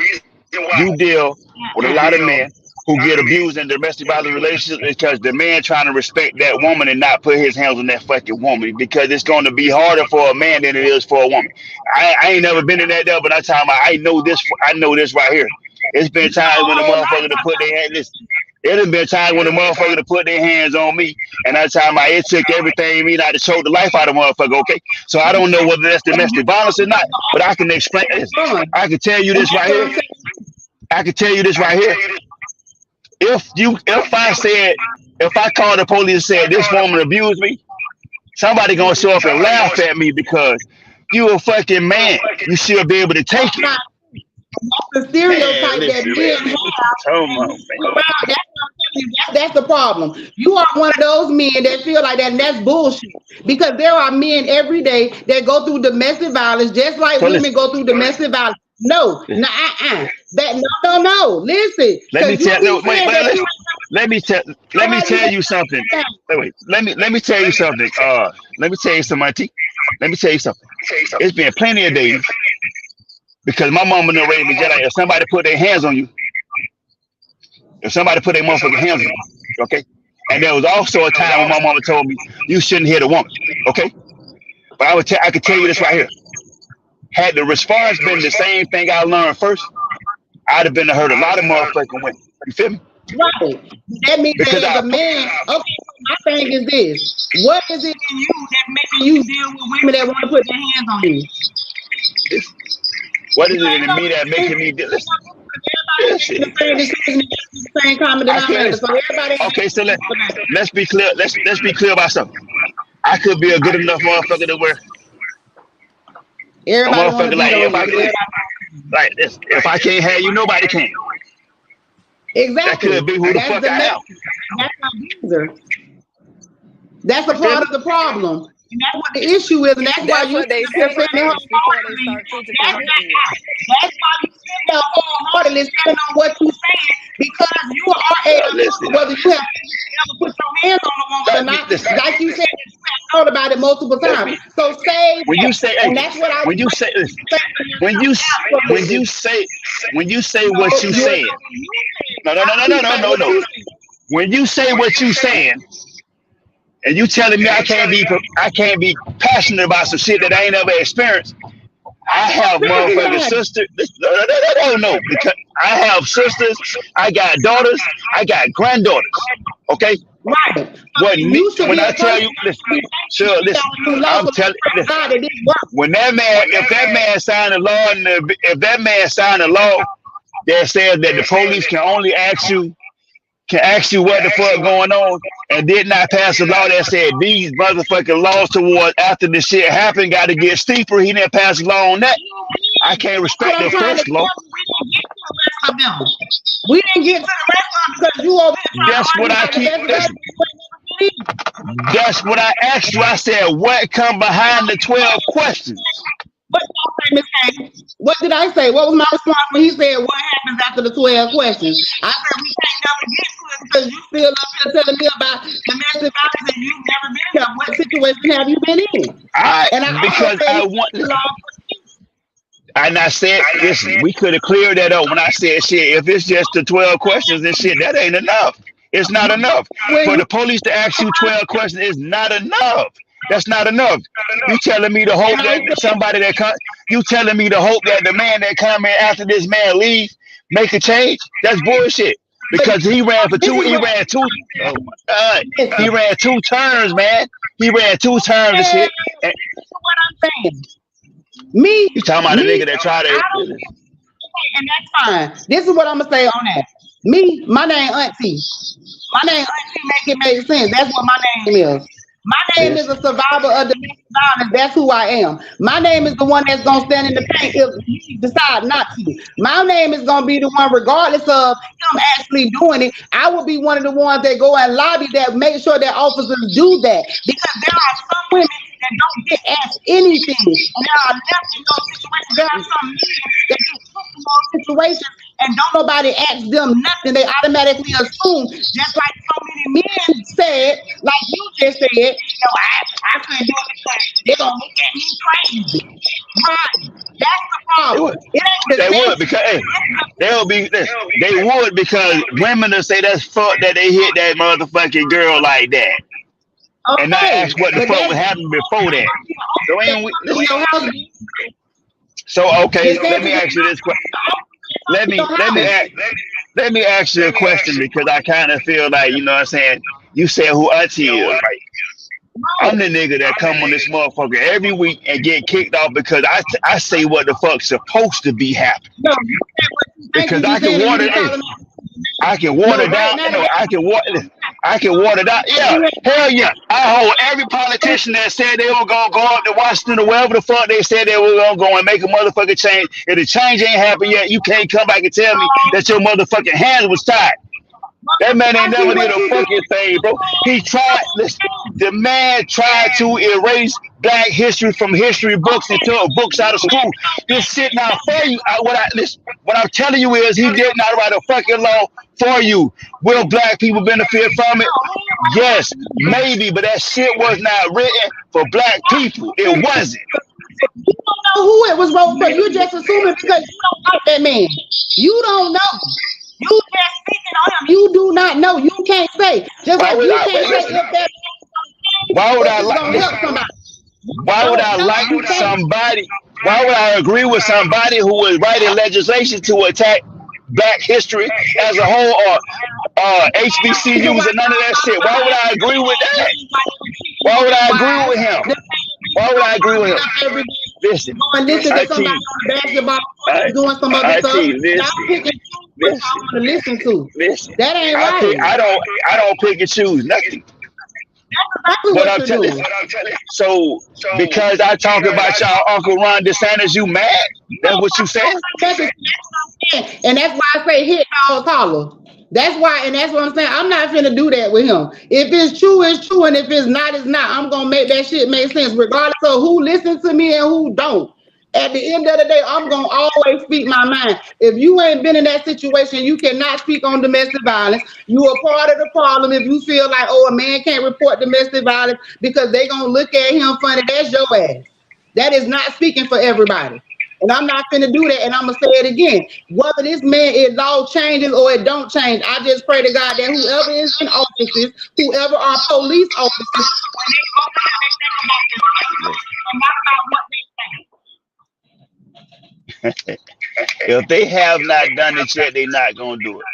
D: you deal with a lot of men who get abused in domestic violence relationships is because the man trying to respect that woman and not put his hands on that fucking woman, because it's going to be harder for a man than it is for a woman. I ain't never been in that there, but I know this. I know this right here. It's been times when the motherfucker to put their hand. Listen, it has been times when the motherfucker to put their hands on me, and that time it took everything in me not to choke the life out of the motherfucker. Okay, so I don't know whether that's domestic violence or not, but I can explain this. I can tell you this right here. I can tell you this right here. If I called the police and said this woman abused me, somebody gonna show up and laugh at me because you a fucking man. You should be able to take it.
C: The stereotype
D: Man,
C: that
D: listen,
C: men
D: man.
C: have. That's the problem. You are one of those men that feel like that, and that's bullshit. Because there are men every day that go through domestic violence, just like
D: So
C: women
D: listen,
C: go through domestic violence. No, no, that no. Listen,
D: let me
C: because you
D: tell
C: keep saying that you.
D: let me tell you something. Wait, let me tell you something. Let me tell you something, Auntie. Let me tell you something. It's been plenty of days because my mama done raised me just like if somebody put their hands on you, if somebody put their motherfucking hands on you, okay? And there was also a time when my mama told me you shouldn't hit a woman, okay? But I could tell you this right here. Had the response been the same thing I learned first, I'd have been to hurt a lot of motherfucking women. You feel me?
C: Right. That means
D: Because
C: that as a man, okay, my thing is this. What is it in you that's making you deal with women that want to put their hands on you?
D: what is it in me that making me do this?
C: The same common denominator. So everybody.
D: Okay, so let's be clear. Let's be clear about something. I could be a good enough motherfucker to where a
C: Everybody want to
D: motherfucker
C: be
D: like this. If I can't have you, nobody can.
C: Exactly.
D: That could be who the fuck I am.
C: That's my user. That's a part of the problem. And that's what the issue is, and that's why you
B: what they say
C: that's
B: first before they start physically hitting you.
C: That's why you sit there wholeheartedly standing on what you saying, because you are a whether you have ever put your hands on a woman or not. Like you said, you have thought about it multiple times. So say
D: when you say,
C: and that's what I
D: when you say when you say what you saying. No. When you say what you saying, and you telling me I can't be passionate about some shit that I ain't ever experienced. I have motherfucking sisters. No, because I have sisters, I got daughters, I got granddaughters. Okay?
C: Right.
D: When I tell you, listen, I'm telling you, when if that man signed a law, and if that man signed a law that says that the police can only ask you what the fuck going on, and did not pass a law that said these motherfucking laws towards after the shit happened got to get steeper. He didn't pass a law on that. I can't respect the first law.
C: We didn't get to the rest of them because you over here.
D: That's what I keep. That's what I asked you. I said, what come behind the 12 questions?
C: What did I say? What was my response when he said, what happens after the 12 questions? I said, we can't never get to it because you still up here telling me about domestic violence and you've never been here. What situation have you been in?
D: And I said, listen, we could have cleared that up when I said, shit, if it's just the 12 questions and shit, that ain't enough. It's not enough. For the police to ask you 12 questions is not enough. That's not enough. You telling me to hope that somebody that come, you telling me to hope that the man that come in after this man leave make a change? That's bullshit. Because he ran for two, he ran two, oh my God, he ran 2 terms, man. He ran 2 terms and shit. And
C: what I'm saying. Me,
D: you talking about a nigga that tried to,
C: and that's fine. This is what I'm gonna say on that. Me, my name Auntie. My name Auntie make sense. That's what my name is. My name is a survivor of domestic violence. That's who I am. My name is the one that's gonna stand in the paint if you decide not to. My name is gonna be the one, regardless of him actually doing it. I will be one of the ones that go and lobby that, make sure that officers do that, because there are some women that don't get asked anything, and there are left in those situations. There are some men that get put in those situations and don't nobody ask them nothing. They automatically assume, just like so many men said, like you just said, no, I couldn't do it because they're gonna look at me crazy. Right. That's the problem. It ain't
D: they would because hey, they would because women will say that's fuck that they hit that motherfucking girl like that. Okay. And not ask what the fuck was happening before that. So ain't we, so okay, let me ask you this question. Let me ask you a question, because I kind of feel like, you know what I'm saying, you said who Auntie is, right? I'm the nigga that come on this motherfucker every week and get kicked off because I say what the fuck's supposed to be happening. Because I can water down. I can water down. Yeah, hell yeah. I hold every politician that said they were gonna go up to Washington or wherever the fuck they said they were gonna go and make a motherfucking change. If the change ain't happened yet, you can't come back and tell me that your motherfucking hands was tied. That man ain't never did a fucking thing, bro. He tried. Listen, the man tried to erase Black history from history books and took books out of school. This shit now for you. What I'm telling you is he did not write a fucking law for you. Will Black people benefit from it? Yes, maybe, but that shit was not written for Black people. It wasn't.
C: You don't know who it was wrote for. You just assuming because you don't like that man. You don't know. You just speaking on him. You do not know. You can't say. Just like you can't say if that.
D: Why would I like? Why would I like somebody? Why would I agree with somebody who was writing legislation to attack Black history as a whole, or HBCUs and none of that shit? Why would I agree with that? Why would I agree with him? Why would I agree with him? Listen,
C: listen to somebody on the basketball court doing some other stuff. Listen, I want to listen to.
D: Listen,
C: that ain't right.
D: I don't pick and choose nothing.
C: That's what I'm telling you.
D: So because I talk about y'all Uncle Ron DeSantis, you mad? That's what you saying?
C: And that's why I say hit dog collar. That's why, and that's what I'm saying. I'm not finna do that with him. If it's true, it's true, and if it's not, it's not. I'm gonna make that shit make sense, regardless of who listens to me and who don't. At the end of the day, I'm gonna always speak my mind. If you ain't been in that situation, you cannot speak on domestic violence. You are part of the problem if you feel like, oh, a man can't report domestic violence because they gonna look at him funny. That's your ass. That is not speaking for everybody. And I'm not finna do that, and I'm gonna say it again. Whether this man, it law changes or it don't change, I just pray to God that whoever is in offices, whoever are police officers, when they open up, they think about this and not about what they think.
D: If they have not done it yet, they're not gonna do it.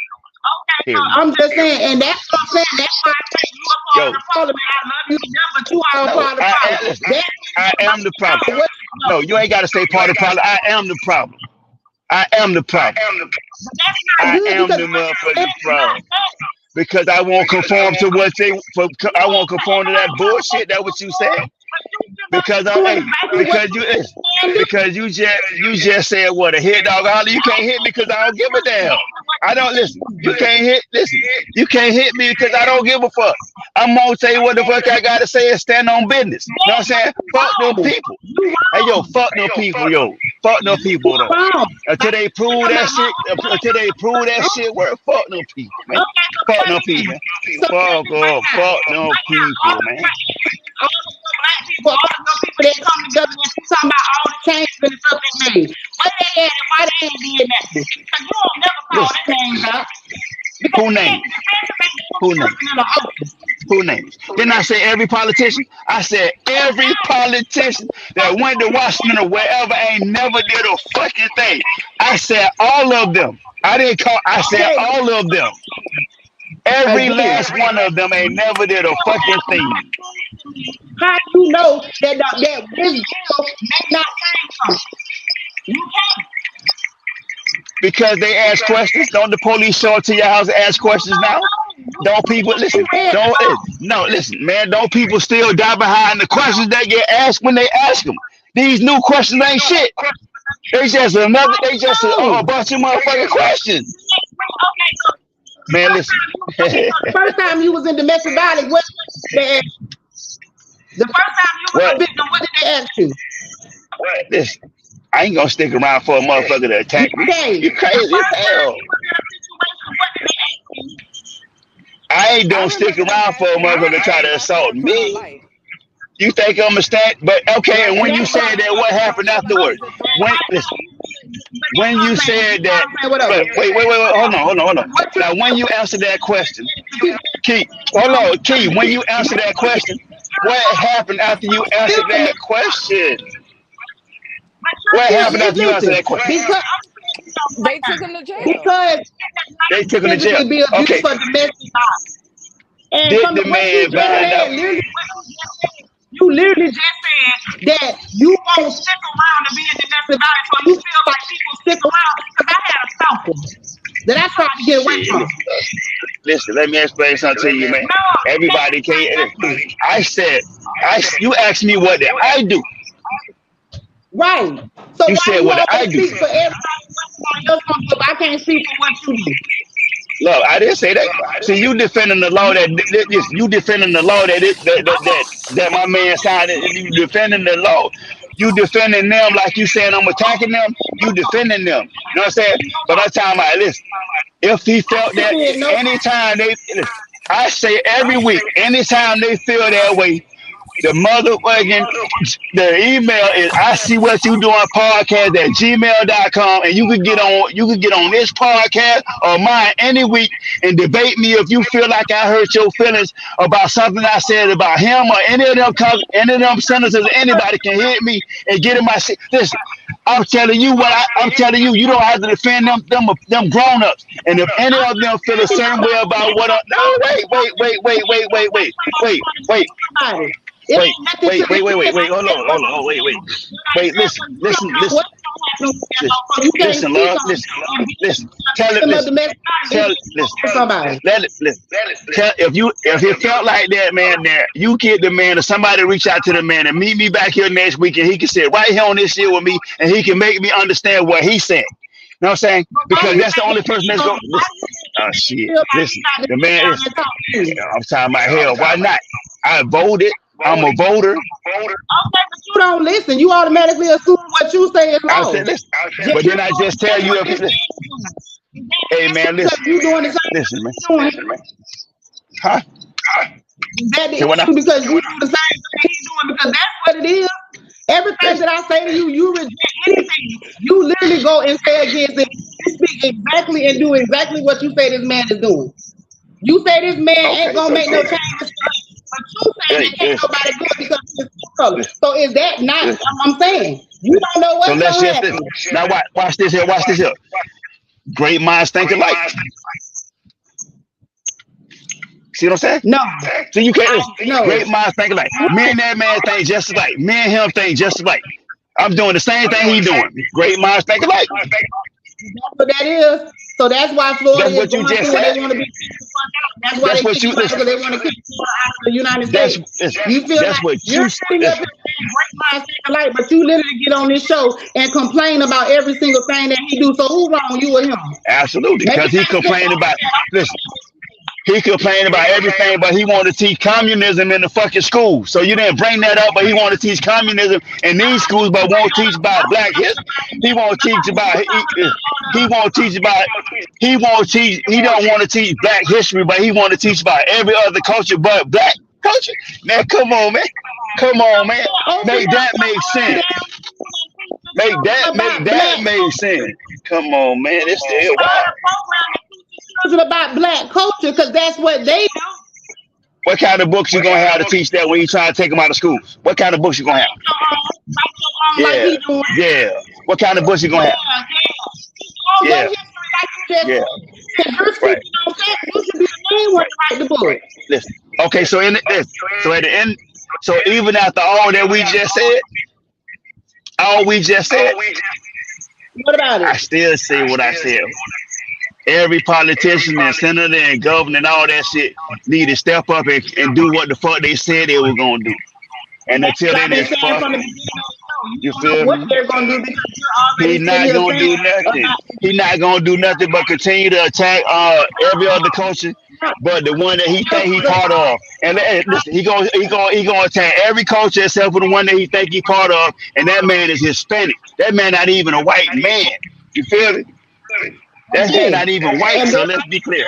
C: Okay, so I'm just saying, and that's what I'm saying. That's why I say you are part of the problem. I love you, but you are part of the problem.
D: I am the problem. No, you ain't got to say part of the problem. I am the problem. I am the problem. I am the motherfucking problem. Because I won't conform to what I won't conform to that bullshit. That's what you said. Because you just said what, a hit dog holler. You can't hit me because I don't give a damn. I don't listen. You can't hit me because I don't give a fuck. I'm gonna tell you what the fuck I gotta say and stand on business. You know what I'm saying? Fuck them people. Hey yo, fuck them people, yo. Fuck them people though. Until they prove that shit, where fuck them people, man. Fuck them people. Fuck them people, man.
C: Black people, all the people that come together and you talking about all the changes and stuff they made. Where they at and why they ain't doing that? Because you don't never call their names out.
D: Who names? Who names? Who names? Didn't I say every politician? I said every politician that went to Washington or wherever ain't never did a fucking thing. I said all of them. I didn't call. I said
C: Okay,
D: all of them. Every
C: again,
D: last one of them ain't never did a fucking thing.
C: how do you know that this bill may not change something? You can't.
D: Because they ask questions. Don't the police show up to your house and ask questions now? Don't people listen? Don't no listen, man. Don't people still die behind the questions that get asked when they ask them? These new questions ain't shit. They just another. They just a bunch of motherfucking questions. Man, listen.
C: First time you was in domestic violence, what did they ask you? The first time you was a victim, what did they ask you?
D: Listen, I ain't gonna stick around for a motherfucker to attack me. You crazy as hell. I ain't gonna stick around for a motherfucker to try to assault me. You think I'm a stand? But okay, and when you said that, what happened afterwards? When you said that, wait, hold on. Now, when you answered that question, Key, hold on, Key, when you answered that question, what happened after you answered that question? What happened after you answered that question?
C: Because
B: They took him to jail.
C: because
D: They took him to jail.
C: physically be abused
D: Okay,
C: for domestic violence. And
D: did
C: from
D: the
C: what you
D: man
C: just
D: find
C: said,
D: out?
C: you literally just said that you won't stick around to be in domestic violence, so you feel like people stick around. Because I had a stalker that I tried to get away from.
D: Listen, let me explain something to you, man.
C: No,
D: Everybody can't. I said, you asked me what did I do.
C: right. So
D: You
C: why
D: said
C: you
D: what did I
C: always
D: do.
C: speak for everybody else gonna do? I can't speak for what you do.
D: Look, I didn't say that. See, you defending the law you defending the law that my man signed. You defending the law. You defending them like you saying I'm attacking them. You defending them. You know what I'm saying? But I'm talking about listen. If he felt that anytime listen, I say every week, anytime they feel that way, the motherfucking the email is I see what you doing podcast at gmail.com, and you could get on this podcast or mine any week and debate me if you feel like I hurt your feelings about something I said about him or any of them senators. Anybody can hit me and get in my shit. Listen, I'm telling you I'm telling you, you don't have to defend them grown ups. And if any of them feel a certain way about what I no wait, hold on, wait, listen, love, listen, tell it, listen, let it, listen, if it felt like that, man, there, you get the man or somebody reach out to the man and meet me back here next week, and he can sit right here on this shit with me, and he can make me understand what he's saying. You know what I'm saying? Because that's the only person that's going to listen. Oh, shit. Listen, the man is, I'm talking about hell. Why not? I voted. I'm a voter.
C: Okay, but you don't listen. You automatically assume what you say is wrong.
D: But then I just tell you, hey, man, listen.
C: You doing the
D: same
C: thing.
D: Man. Huh?
C: That is because you do the same thing he's doing, because that's what it is. Everything that I say to you, you reject anything. You literally go and say against it. You speak exactly and do exactly what you say this man is doing. You say this man ain't gonna make no changes, but you say that can't nobody do it because of his color. So is that not what I'm saying? You don't know what's gonna happen.
D: Now watch this here. Great minds think alike. See what I'm saying?
C: No.
D: So you can't listen. No. Great minds think alike. Me and that man think just alike. Me and him think just alike. I'm doing the same thing he's doing. Great minds think alike.
C: That's what that is. So that's why Florida
D: that's what you just said.
C: They want to be. That's why they want to keep Florida out of the United States. You feel
D: that's
C: like
D: what
C: you're sitting up and saying great minds think alike, but you literally get on this show and complain about every single thing that he do. So who wrong, you or him?
D: Absolutely, because he complained about. Listen. He complained about everything, but he wanted to teach communism in the fucking school. So you didn't bring that up, but he wanted to teach communism in these schools, but won't teach about black history. He won't teach about. He won't teach about. He won't teach. He don't want to teach black history, but he want to teach about every other culture but black culture. Man, come on, man. Make that make sense. Make that make sense. Come on, man. It's still wild.
C: About black culture, because that's what they do.
D: What kind of books you gonna have to teach that when you trying to take them out of school? What kind of books you gonna have?
C: Like
D: Yeah,
C: he doing.
D: yeah. What kind of books you gonna have?
C: All
D: Yeah,
C: your history, like you just
D: yeah.
C: said. If you're
D: Right,
C: speaking on that, you should be the main one
D: right.
C: to write the book.
D: Listen. Okay, so so at the end, so even after all that we just said, all we just said,
C: What about
D: I
C: it?
D: still say what I said. Every politician and senator and governor and all that shit need to step up and do what the fuck they said they were gonna do. And
C: That's
D: until
C: what I've
D: then,
C: been
D: it's
C: saying
D: fuck
C: from the
D: 'em.
C: beginning of the show. You
D: You
C: don't know
D: feel
C: what
D: me?
C: they're gonna do because you're
D: He
C: already sitting
D: not
C: here
D: gonna
C: saying
D: do nothing.
C: about
D: He not gonna do nothing but continue to attack every other culture, but the one that he think he part of. And listen, he gonna attack every culture except for the one that he think he part of, and that man is Hispanic. That man not even a white man. You feel me? That man
C: again.
D: not even white.
C: And
D: So
C: then
D: let's be clear.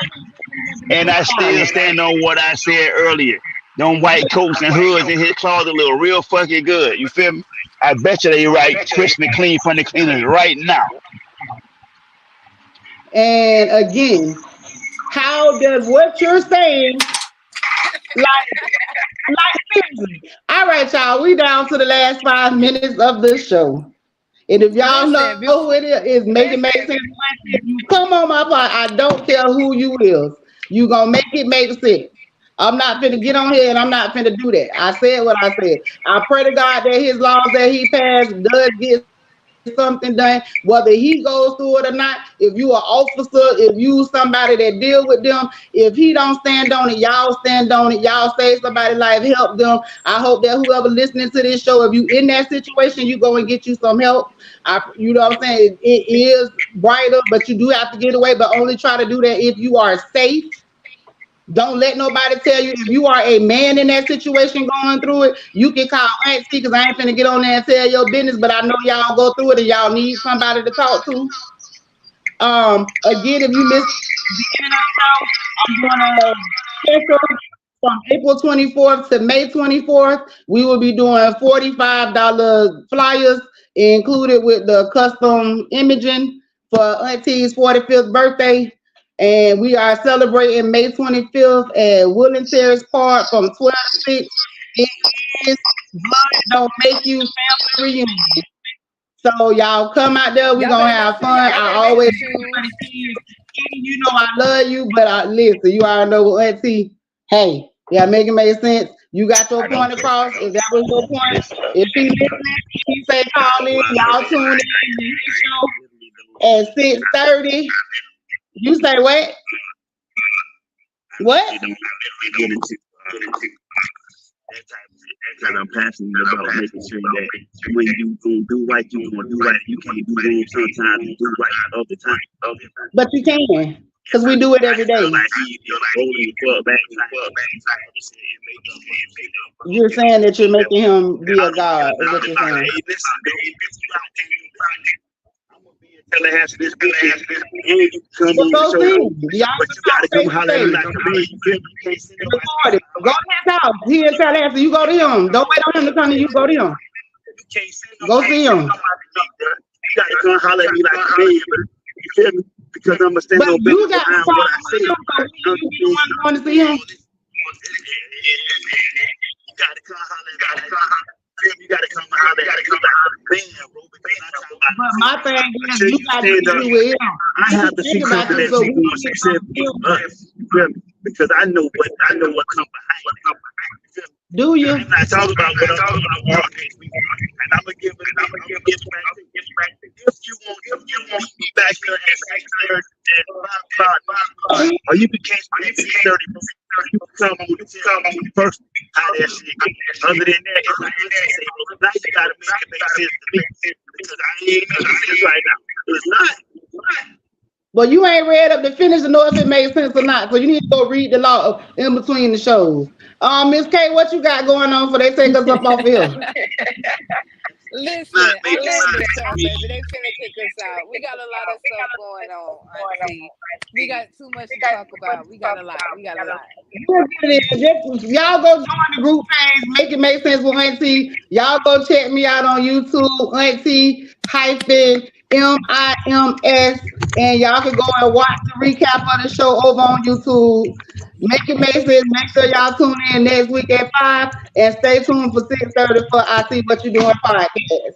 D: And I still stand on what I said earlier. Them white coats and hoods in his closet look real fucking good. You feel me? I bet you they right crisp and clean from the cleaners right now.
C: And again, how does what you're saying seriously? All right, y'all. We down to the last 5 minutes of the show. And if y'all know
B: Listen,
C: who it is making make sense, if you come on my pod, I don't care who you is. You gonna make it make sense. I'm not finna get on here and I'm not finna do that. I said what I said. I pray to God that his laws that he passed does get something done, whether he goes through it or not. If you are officer, if you somebody that deal with them, if he don't stand on it, y'all stand on it. Y'all save somebody's life, help them. I hope that whoever listening to this show, if you in that situation, you go and get you some help. You know what I'm saying? It is brighter, but you do have to get away. But only try to do that if you are safe. Don't let nobody tell you if you are a man in that situation going through it, you can call Auntie because I ain't finna get on there and tell your business, but I know y'all go through it and y'all need somebody to talk to. Again, if you missed the beginning of the show, I'm doing a special from April 24th to May 24th. We will be doing $45 flyers included with the custom imaging for Auntie's 45th birthday. And we are celebrating May 25th at Woodland Terrace Park from 12 to 6. It is Blood Don't Make You family reunion. So y'all come out there. We're going to have fun. I always you know I love you, but listen, you already know what Auntie. Hey, yeah, make it make sense. You got your point across. If that was your point, if he listening, he say call in. Y'all tune in to his show at 6:30. You say what? What?
A: Because I'm passionate about making sure that when you gonna do right, you gonna do right. You can't do wrong sometimes and do right all the time.
C: But you can, because we do it every day. You're saying that you're making him be a god, is what you're saying.
A: Tallahassee, this good ass, and you come on the show, but you gotta come holler at me like a man. You feel me? You can't send nobody.
C: Go to his house. He in Tallahassee. You go to him. Don't wait on him to come to you. Go to him.
A: You can't send
C: Go see him.
A: You gotta come holler at me like a man, you feel me? Because I'm gonna stand
C: But
A: on
C: you
A: business
C: got to
A: behind
C: follow
A: what I say.
C: him. So you want to see him?
A: You gotta come holler at me. You gotta come holler at me like a man, bro.
C: But my thing is, you got to do with him.
A: I have to see something that you want successful for us. You feel me? Because I know what comes behind it.
C: Do you?
A: I'm not talking about what I'm talking about. And I'm gonna give it back to you. If you want me back here at 6:30, or you can catch me at 6:30. You can come on first. How that shit go. Other than that, it's like now you gotta make it make sense to me. Because I ain't making sense right now. It's not.
C: But you ain't read up to finish to know if it makes sense or not. So you need to go read the law in between the shows. Miss K, what you got going on for they take us up off here?
B: Listen, I love this show, baby. They finna kick us out. We got a lot of stuff going on, Auntie. We got too much to talk about. We got a lot.
C: Y'all go join the group page. Make it make sense with Auntie. Y'all go check me out on YouTube, Auntie hyphen MIMS, and y'all can go and watch the recap of the show over on YouTube. Make it make sense. Make sure y'all tune in next week at 5 and stay tuned for 6:30 for I See What You Doing podcast.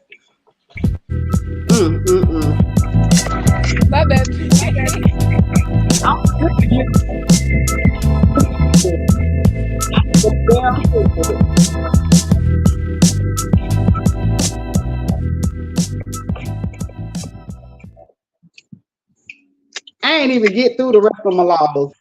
B: My bad.
C: I ain't even get through the rest of my laws.